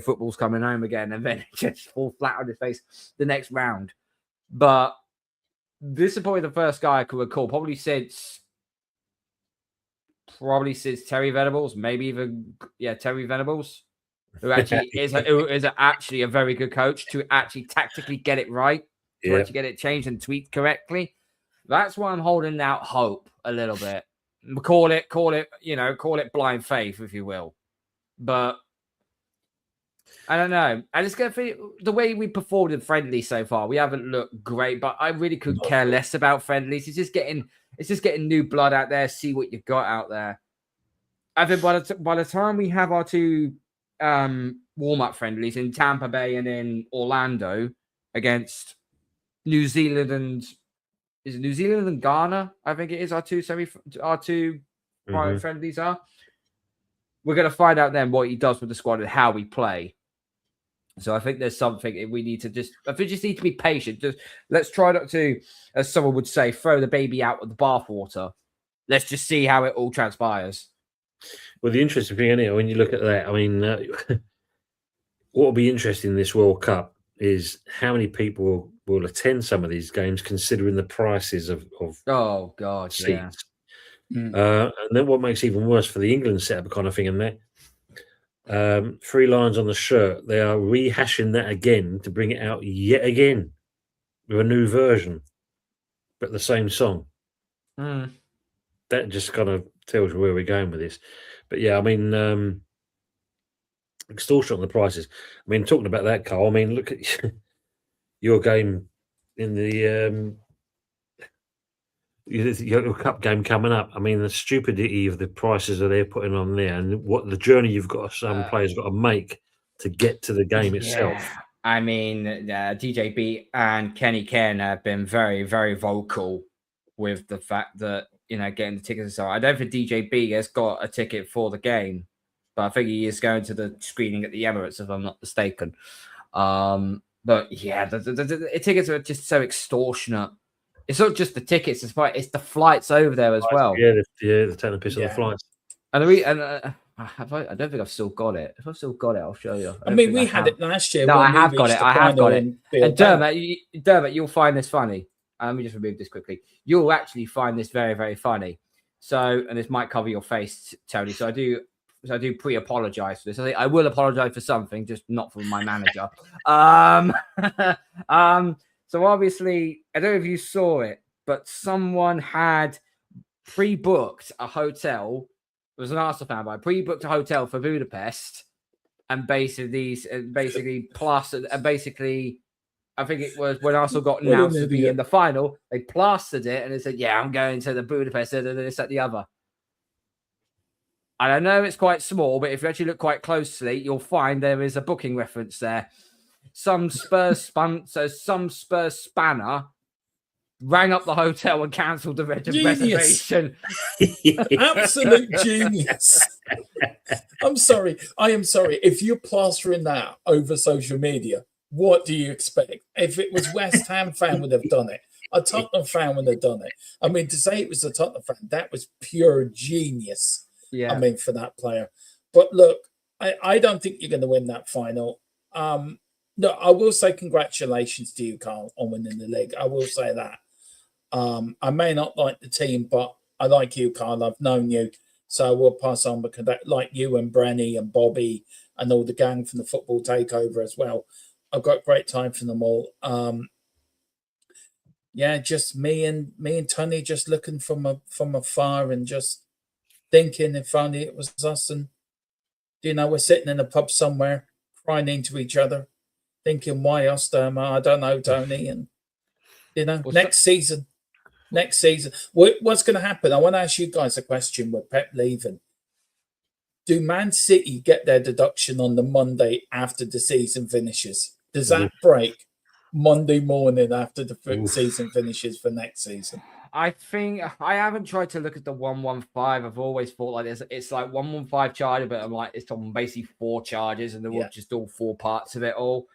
football's coming home again, and then it just falls flat on his face the next round. But this is probably the first guy I could recall, probably since Terry Venables, maybe even Terry Venables, who actually is actually a very good coach to actually tactically get it right, to actually get it changed and tweaked correctly. That's why I'm holding out hope a little bit. Call it blind faith, if you will. But I don't know. I just get the way we performed in friendlies so far. We haven't looked great, but I really could care less about friendlies. It's just getting new blood out there. See what you've got out there. I think by the time we have our two warm-up friendlies in Tampa Bay and in Orlando against New Zealand and Ghana, I think it is our two friendlies are. We're going to find out then what he does with the squad and how we play. So I think there's something we need to need to be patient. Let's try not to, as someone would say, throw the baby out with the bathwater. Let's just see how it all transpires. Well, the interesting thing, when you look at that, I mean, what will be interesting in this World Cup is how many people will attend some of these games, considering the prices of oh god seats. And then what makes it even worse for the England setup kind of thing in that 3 lines on the shirt, they are rehashing that again to bring it out yet again with a new version, but the same song. That just kind of tells you where we're going with this. But yeah, I mean, extortion on the prices. I mean, talking about that, Karl, I mean, look at your game in the your cup game coming up. I mean, the stupidity of the prices that they're putting on there, and what the journey you've got, some players got to make to get to the game itself. I mean, DJB and Kenny Ken have been very, very vocal with the fact that getting the tickets. So I don't think DJB has got a ticket for the game, but I think he is going to the screening at the Emirates, if I'm not mistaken. But yeah, the tickets are just so extortionate. It's not just the tickets; it's the flights over there as well. Yeah, they're taking the piss on the flights. And I don't think I've still got it. If I've still got it, I'll show you. I mean, we had it last year. No, I have got it. I have got it. And Dermot, you'll find this funny. Let me just remove this quickly. You'll actually find this very, very funny. So, and this might cover your face, Tony. So I do pre-apologize for this. I will apologize for something, just not for my manager. So obviously, I don't know if you saw it, but someone had pre-booked a hotel. It was an Arsenal fan, but pre-booked a hotel for Budapest, and basically, I think it was when Arsenal got announced to be in the final, they plastered it and they said, "Yeah, I'm going to the Budapest, this, that, the other." And I know it's quite small, but if you actually look quite closely, you'll find there is a booking reference there. Some Spurs spanner rang up the hotel and cancelled the reservation. Absolute genius. I'm sorry. I am sorry. If you're plastering that over social media, what do you expect? If it was West Ham fan would have done it. A Tottenham fan would have done it. I mean, to say it was a Tottenham fan, that was pure genius. Yeah. I mean, for that player. But look, I don't think you're going to win that final. No, I will say congratulations to you, Karl, on winning the league. I will say that. I may not like the team, but I like you, Karl. I've known you. So I will pass on because like you and Brenny and Bobby and all the gang from the Football Takeover as well. I've got great time from them all. Yeah, just me and Tony just looking from afar and just thinking if only it was us and we're sitting in a pub somewhere, crying into each other, thinking, why us, Derma? I don't know, Tony. And, next season, what's going to happen? I want to ask you guys a question with Pep leaving. Do Man City get their deduction on the Monday after the season finishes? Does that break Monday morning after the season finishes for next season? I think I haven't tried to look at the 115. I've always thought like this. It's like 115 charges, but I'm like, it's on basically 4 charges, and they're just all 4 parts of it all.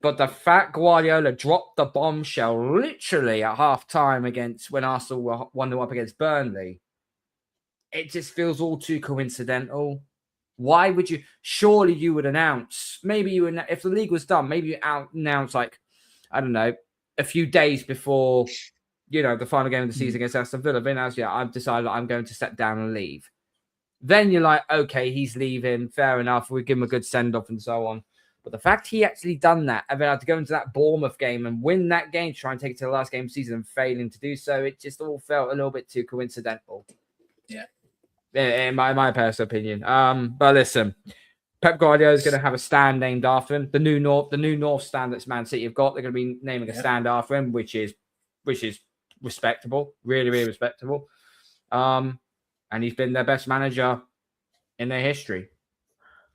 But the fact Guardiola dropped the bombshell literally at half time when Arsenal were 1-0 up against Burnley, it just feels all too coincidental. Why would you? Surely you would announce. Maybe if the league was done, maybe you announce like, I don't know, a few days before, the final game of the season against Aston Villa. Then I've decided I'm going to step down and leave. Then you're like, okay, he's leaving. Fair enough. We give him a good send off and so on. But the fact he actually done that and then had to go into that Bournemouth game and win that game, try and take it to the last game of the season and failing to do so, it just all felt a little bit too coincidental. Yeah. In my personal opinion. But listen, Pep Guardiola is going to have a stand named after him. The new North stand that Man City have got, they're going to be naming a stand after him, which is respectable, really, really respectable. And he's been their best manager in their history.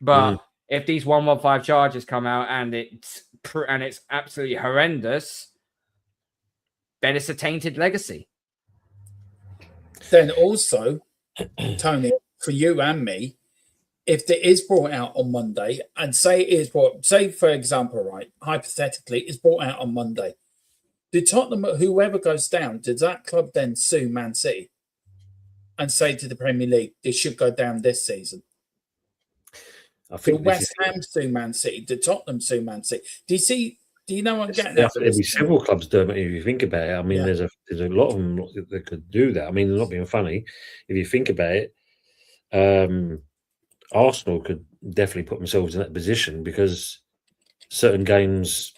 But if these 115 charges come out and it's absolutely horrendous, then it's a tainted legacy. Then also, Tony, for you and me, if it is brought out on Monday, and say for example, right, hypothetically, it's brought out on Monday, do Tottenham, whoever goes down, does that club then sue Man City and say to the Premier League, they should go down this season? I think West Ham sue Man City. Did Tottenham sue Man City? Do you know what I'm getting at? There'll be several clubs doing it if you think about it. I mean, there's a lot of them that could do that. I mean, not being funny, if you think about it, Arsenal could definitely put themselves in that position because certain games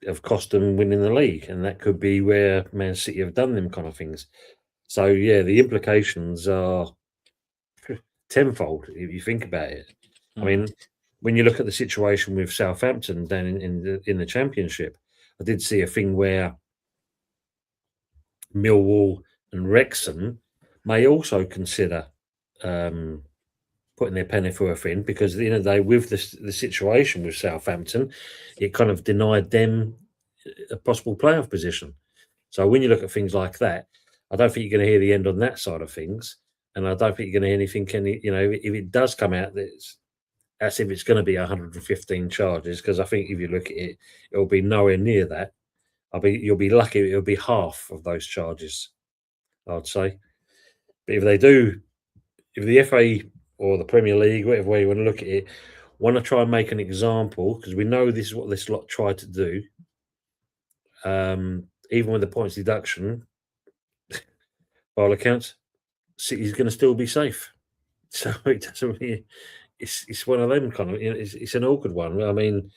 have cost them winning the league, and that could be where Man City have done them kind of things. So yeah, the implications are tenfold if you think about it. I mean, when you look at the situation with Southampton down in the Championship, I did see a thing where Millwall and Wrexham may also consider putting their pennyworth in, because at the end of the day, with the situation with Southampton, it kind of denied them a possible playoff position. So when you look at things like that, I don't think you're going to hear the end on that side of things, and I don't think you're going to hear anything. If it does come out that's if it's going to be 115 charges, because I think if you look at it, it'll be nowhere near that. You'll be lucky it'll be half of those charges, I'd say. But if the FA or the Premier League, whatever way you want to look at it, want to try and make an example, because we know this is what this lot tried to do, even with the points deduction, by all accounts, City's going to still be safe. So it doesn't really... It's one of them kind of, it's an awkward one. I mean,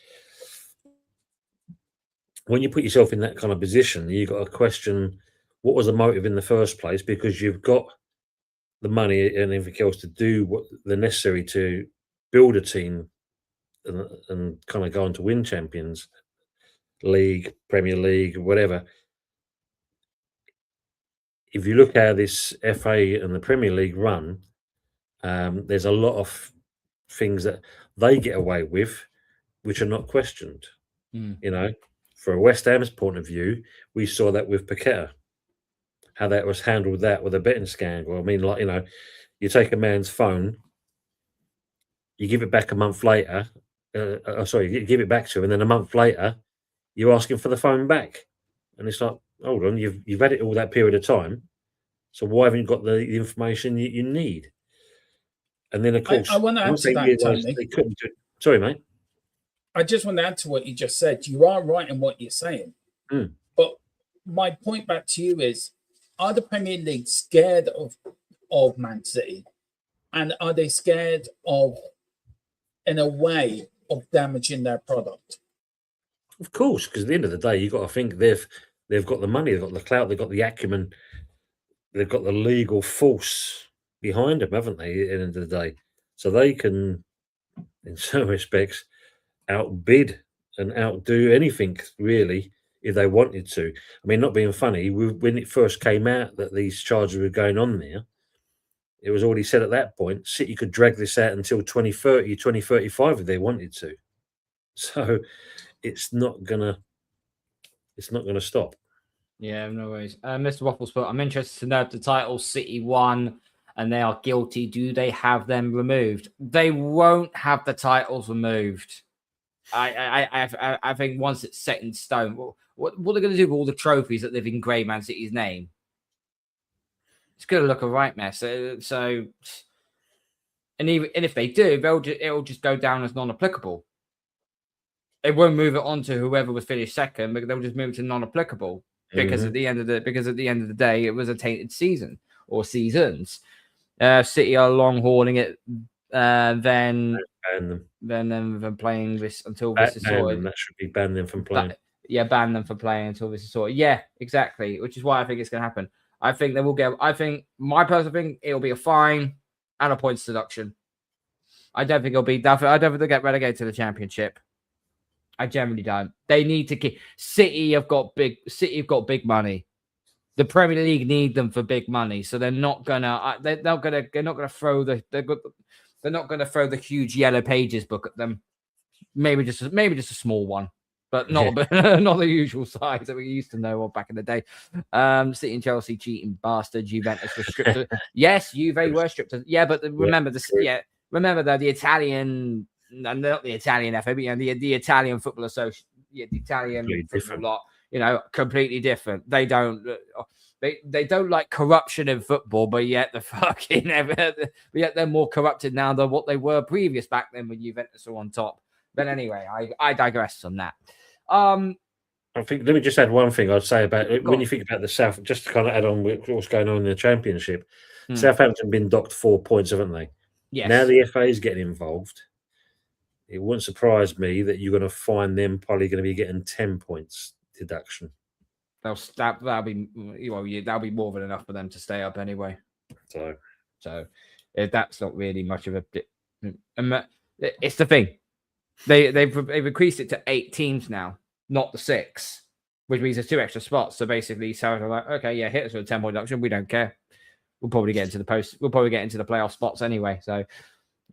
when you put yourself in that kind of position, you've got to question what was the motive in the first place, because you've got the money and everything else to do what the necessary to build a team and kind of go on to win Champions League, Premier League, whatever. If you look how this FA and the Premier League run, there's a lot of things that they get away with which are not questioned. For a West Ham's point of view, we saw that with Paqueta, how that was handled, that with a betting scandal. I mean, you take a man's phone, you give it back a month later, you give it back to him, and then a month later you ask him for the phone back, and it's like, hold on, you've had it all that period of time, so why haven't you got the information you need? And then, of course, I want to add to that, Tony. They couldn't do it. Sorry, mate. I just want to add to what you just said. You are right in what you're saying. But my point back to you is, are the Premier League scared of Man City? And are they scared of, in a way, of damaging their product? Of course, because at the end of the day, you've got to think they've got the money, they've got the clout, they've got the acumen, they've got the legal force behind them, haven't they, at the end of the day? So they can in some respects, outbid and outdo anything really if they wanted to. I mean, not being funny, when it first came out that these charges were going on there, it was already said at that point City could drag this out until 2030, 2035 if they wanted to. So it's not gonna stop. Yeah, no worries. Mr. Waffles put, I'm interested to know if the title City won and they are guilty. Do they have them removed? They won't have the titles removed. I think once it's set in stone, what are they going to do with all the trophies that they've engraved Man City's name? It's going to look a right mess. And if they do, it'll just go down as non-applicable. They won't move it on to whoever was finished second, but they'll just move it to non-applicable because at the end of the day, it was a tainted season or seasons. City are long hauling it. Then playing this until this is sorted. That should be ban them from playing. Ban them from playing until this is sorted. Yeah, exactly. Which is why I think it's going to happen. I think they will get. I think my personal thing, it'll be a fine and a points deduction. I don't think it'll be. I don't think they'll get relegated to the Championship. I generally don't. They need to keep. City have got big money. The Premier League need them for big money, so they're not gonna. They're not gonna throw the. They're not gonna throw the huge Yellow Pages book at them. Maybe just a small one, but not not the usual size that we used to know of back in the day. City and Chelsea cheating bastards. Juventus were stripped. Yes, Juve were stripped. Yeah, but remember this. Yeah, remember that the Italian. And not the Italian FA, but the Italian Football Association, the Italian football lot, completely different. They don't like corruption in football, but yet they're more corrupted now than what they were previous back then when Juventus were on top. But anyway, I digress on that. I think let me just add one thing I'd say about it. When you think about the South, just to kind of add on with what's going on in the Championship, Southampton been docked 4 points, haven't they? Yes. Now the FA is getting involved. It wouldn't surprise me that you're going to find them probably going to be getting 10 points deduction. That'll be more than enough for them to stay up anyway. So that's not really much of a. It's the thing. They've increased it to 8 teams now, not the 6, which means there's 2 extra spots. So basically, South are like, okay, yeah, hit us with a 10-point deduction. We don't care. We'll probably get into the playoff spots anyway. So.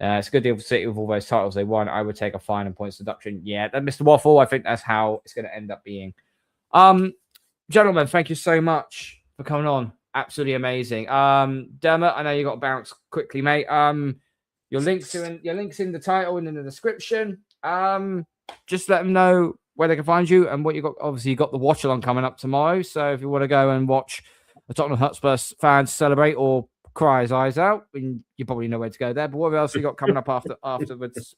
It's a good deal for City with all those titles they won. I would take a fine and points deduction. Yeah, Mr. Waffle, I think that's how it's going to end up being. Gentlemen, thank you so much for coming on. Absolutely amazing. Dermot, I know you got to bounce quickly, mate. Your links in the title and in the description. Just let them know where they can find you and what you got. Obviously, you got the watch along coming up tomorrow. So if you want to go and watch the Tottenham Hotspur fans celebrate or cry his eyes out, and you probably know where to go there. But what else you got coming up afterwards?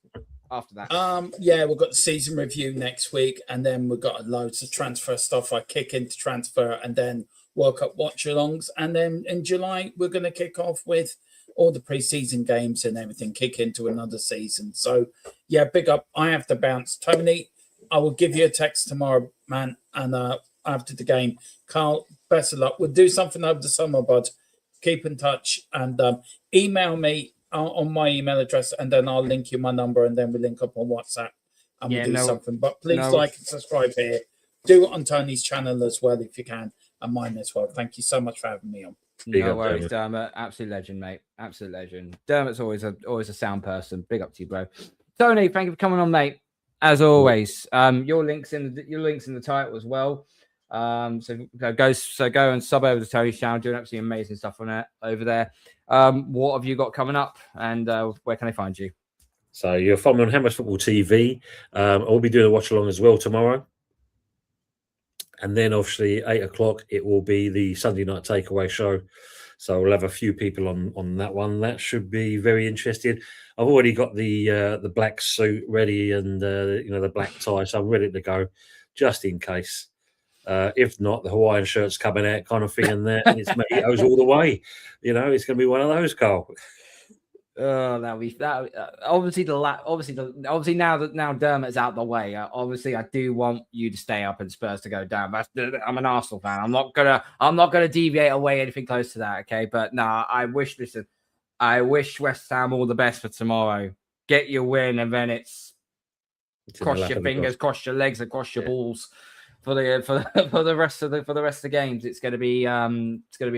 After that, we've got the season review next week, and then we've got loads of transfer stuff. I kick into transfer, and then World Cup watch-alongs, and then in July we're going to kick off with all the pre-season games and everything. Kick into another season. So yeah, big up. I have to bounce, Tony. I will give you a text tomorrow, man, and after the game, Karl. Best of luck. We'll do something over the summer, bud. Keep in touch and email me on my email address, and then I'll link you my number, and then we link up on WhatsApp and we'll do something. But please like and subscribe here. Do it on Tony's channel as well if you can, and mine as well. Thank you so much for having me on. No worries, Dermot. Absolute legend, mate. Absolute legend. Dermot's always a sound person. Big up to you, bro. Tony, thank you for coming on, mate. As always, your links in the title as well. So go and sub over to Tony's channel, doing absolutely amazing stuff on it over there. What have you got coming up, and where can I find you? So you'll follow me on Hammers Football TV. I'll be doing a watch along as well tomorrow, and then obviously 8 o'clock it will be the Sunday night takeaway show. So we'll have a few people on that one. That should be very interesting. I've already got the black suit ready and the black tie, so I'm ready to go just in case. If not, the Hawaiian shirt's coming out, kind of thing, and it's Mexico's all the way. It's going to be one of those, Karl. Obviously now that Dermot's out the way, obviously I do want you to stay up and Spurs to go down. I'm an Arsenal fan. I'm not gonna deviate away anything close to that. Okay, but I wish West Ham all the best for tomorrow. get your win, and then it's It's in the cross lap your of the fingers, gods. cross your legs, and cross your Yeah. balls for the rest of the games. It's going to be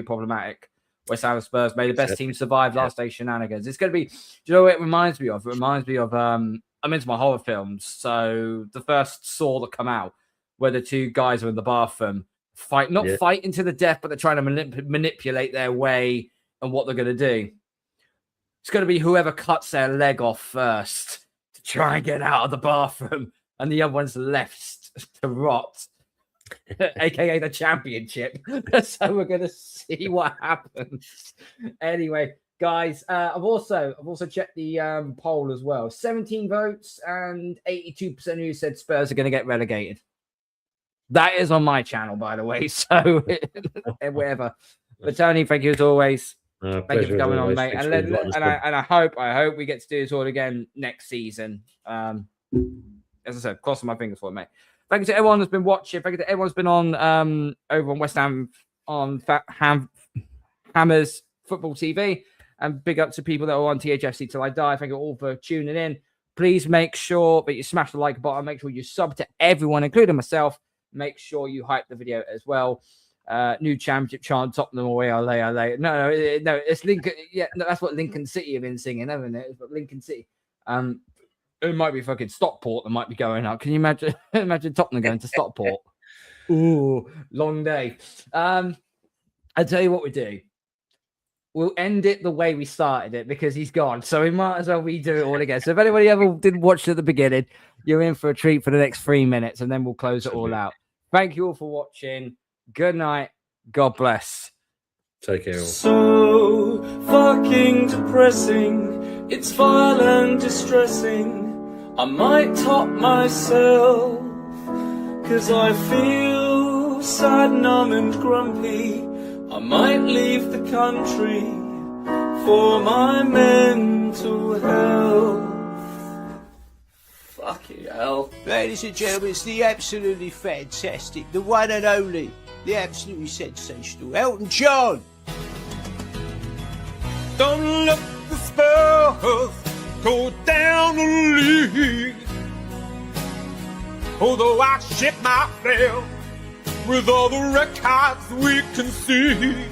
problematic. West Ham and Spurs may the best team survive last day shenanigans. It's going to be. Do you know what it reminds me of? It reminds me of I'm into my horror films. So the first Saw that come out, where the two guys are in the bathroom, not fighting to the death, but they're trying to manipulate their way and what they're going to do. It's going to be whoever cuts their leg off first to try and get out of the bathroom, and the other one's left to rot, aka the championship. So we're going to see what happens. Anyway, guys, I've also checked the poll as well. 17 votes and 82% of you said Spurs are going to get relegated. That is on my channel, by the way. So whatever. But Tony, thank you as always. Thank you for coming on, mate. And I hope we get to do this all again next season. As I said, crossing my fingers for it, mate. Thank you to everyone that's been watching. Thank you to everyone that's been on over on West Ham on Hammers Football TV. And big up to people that are on THFC Till I Die. Thank you all for tuning in. Please make sure that you smash the like button. Make sure you sub to everyone, including myself. Make sure you hype the video as well. New championship chant, Tottenham away, LA. No, it's Lincoln. Yeah, no, that's what Lincoln City have been singing, haven't it? It's what Lincoln City. It might be fucking Stockport that might be going up. Can you imagine? Imagine Tottenham going to Stockport. Ooh, long day. I'll tell you what we do. We'll end it the way we started it because he's gone. So we might as well redo it all again. So if anybody ever didn't watch it at the beginning, you're in for a treat for the next 3 minutes, and then we'll close it all out. Thank you all for watching. Good night. God bless. Take care. So fucking depressing. It's vile and distressing. I might top myself, 'cause I feel sad, numb and grumpy. I might leave the country for my mental health. Fucking hell. Ladies and gentlemen, it's the absolutely fantastic, the one and only, the absolutely sensational Elton John. Don't let the Spurs go down the league. Although I shit myself with all the records we can see.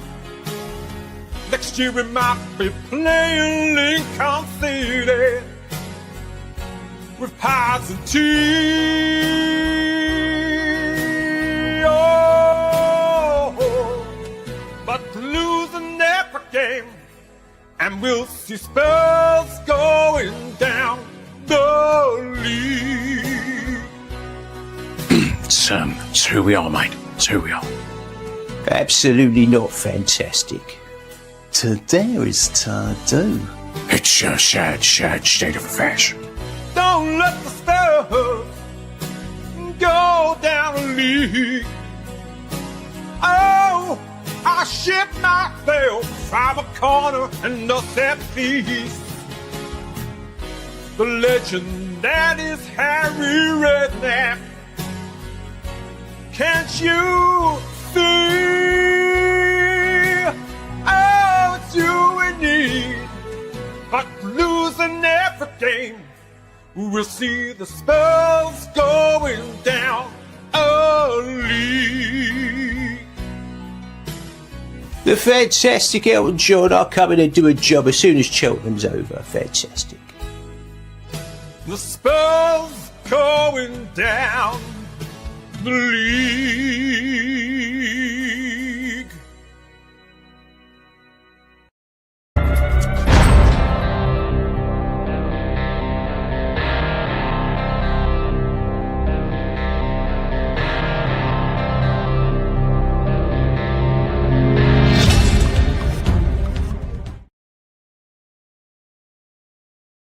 Next year we might be playing Lincoln City with pies and tea. Oh, but losing every game, and we'll see Spurs going down the league. It's who we are, mate. It's who we are. Absolutely not fantastic. To dare is to do. It's a sad state of affairs. Don't let the Spurs go down the league. Oh, I shit myself from a corner and the set piece. The legend that is Harry Redknapp. Can't you see? Oh, it's you we need. But losing every game, we'll see the Spurs going down a league. The fantastic Elton John are coming and do a job as soon as Cheltenham's over. Fantastic. The Spurs going down the league.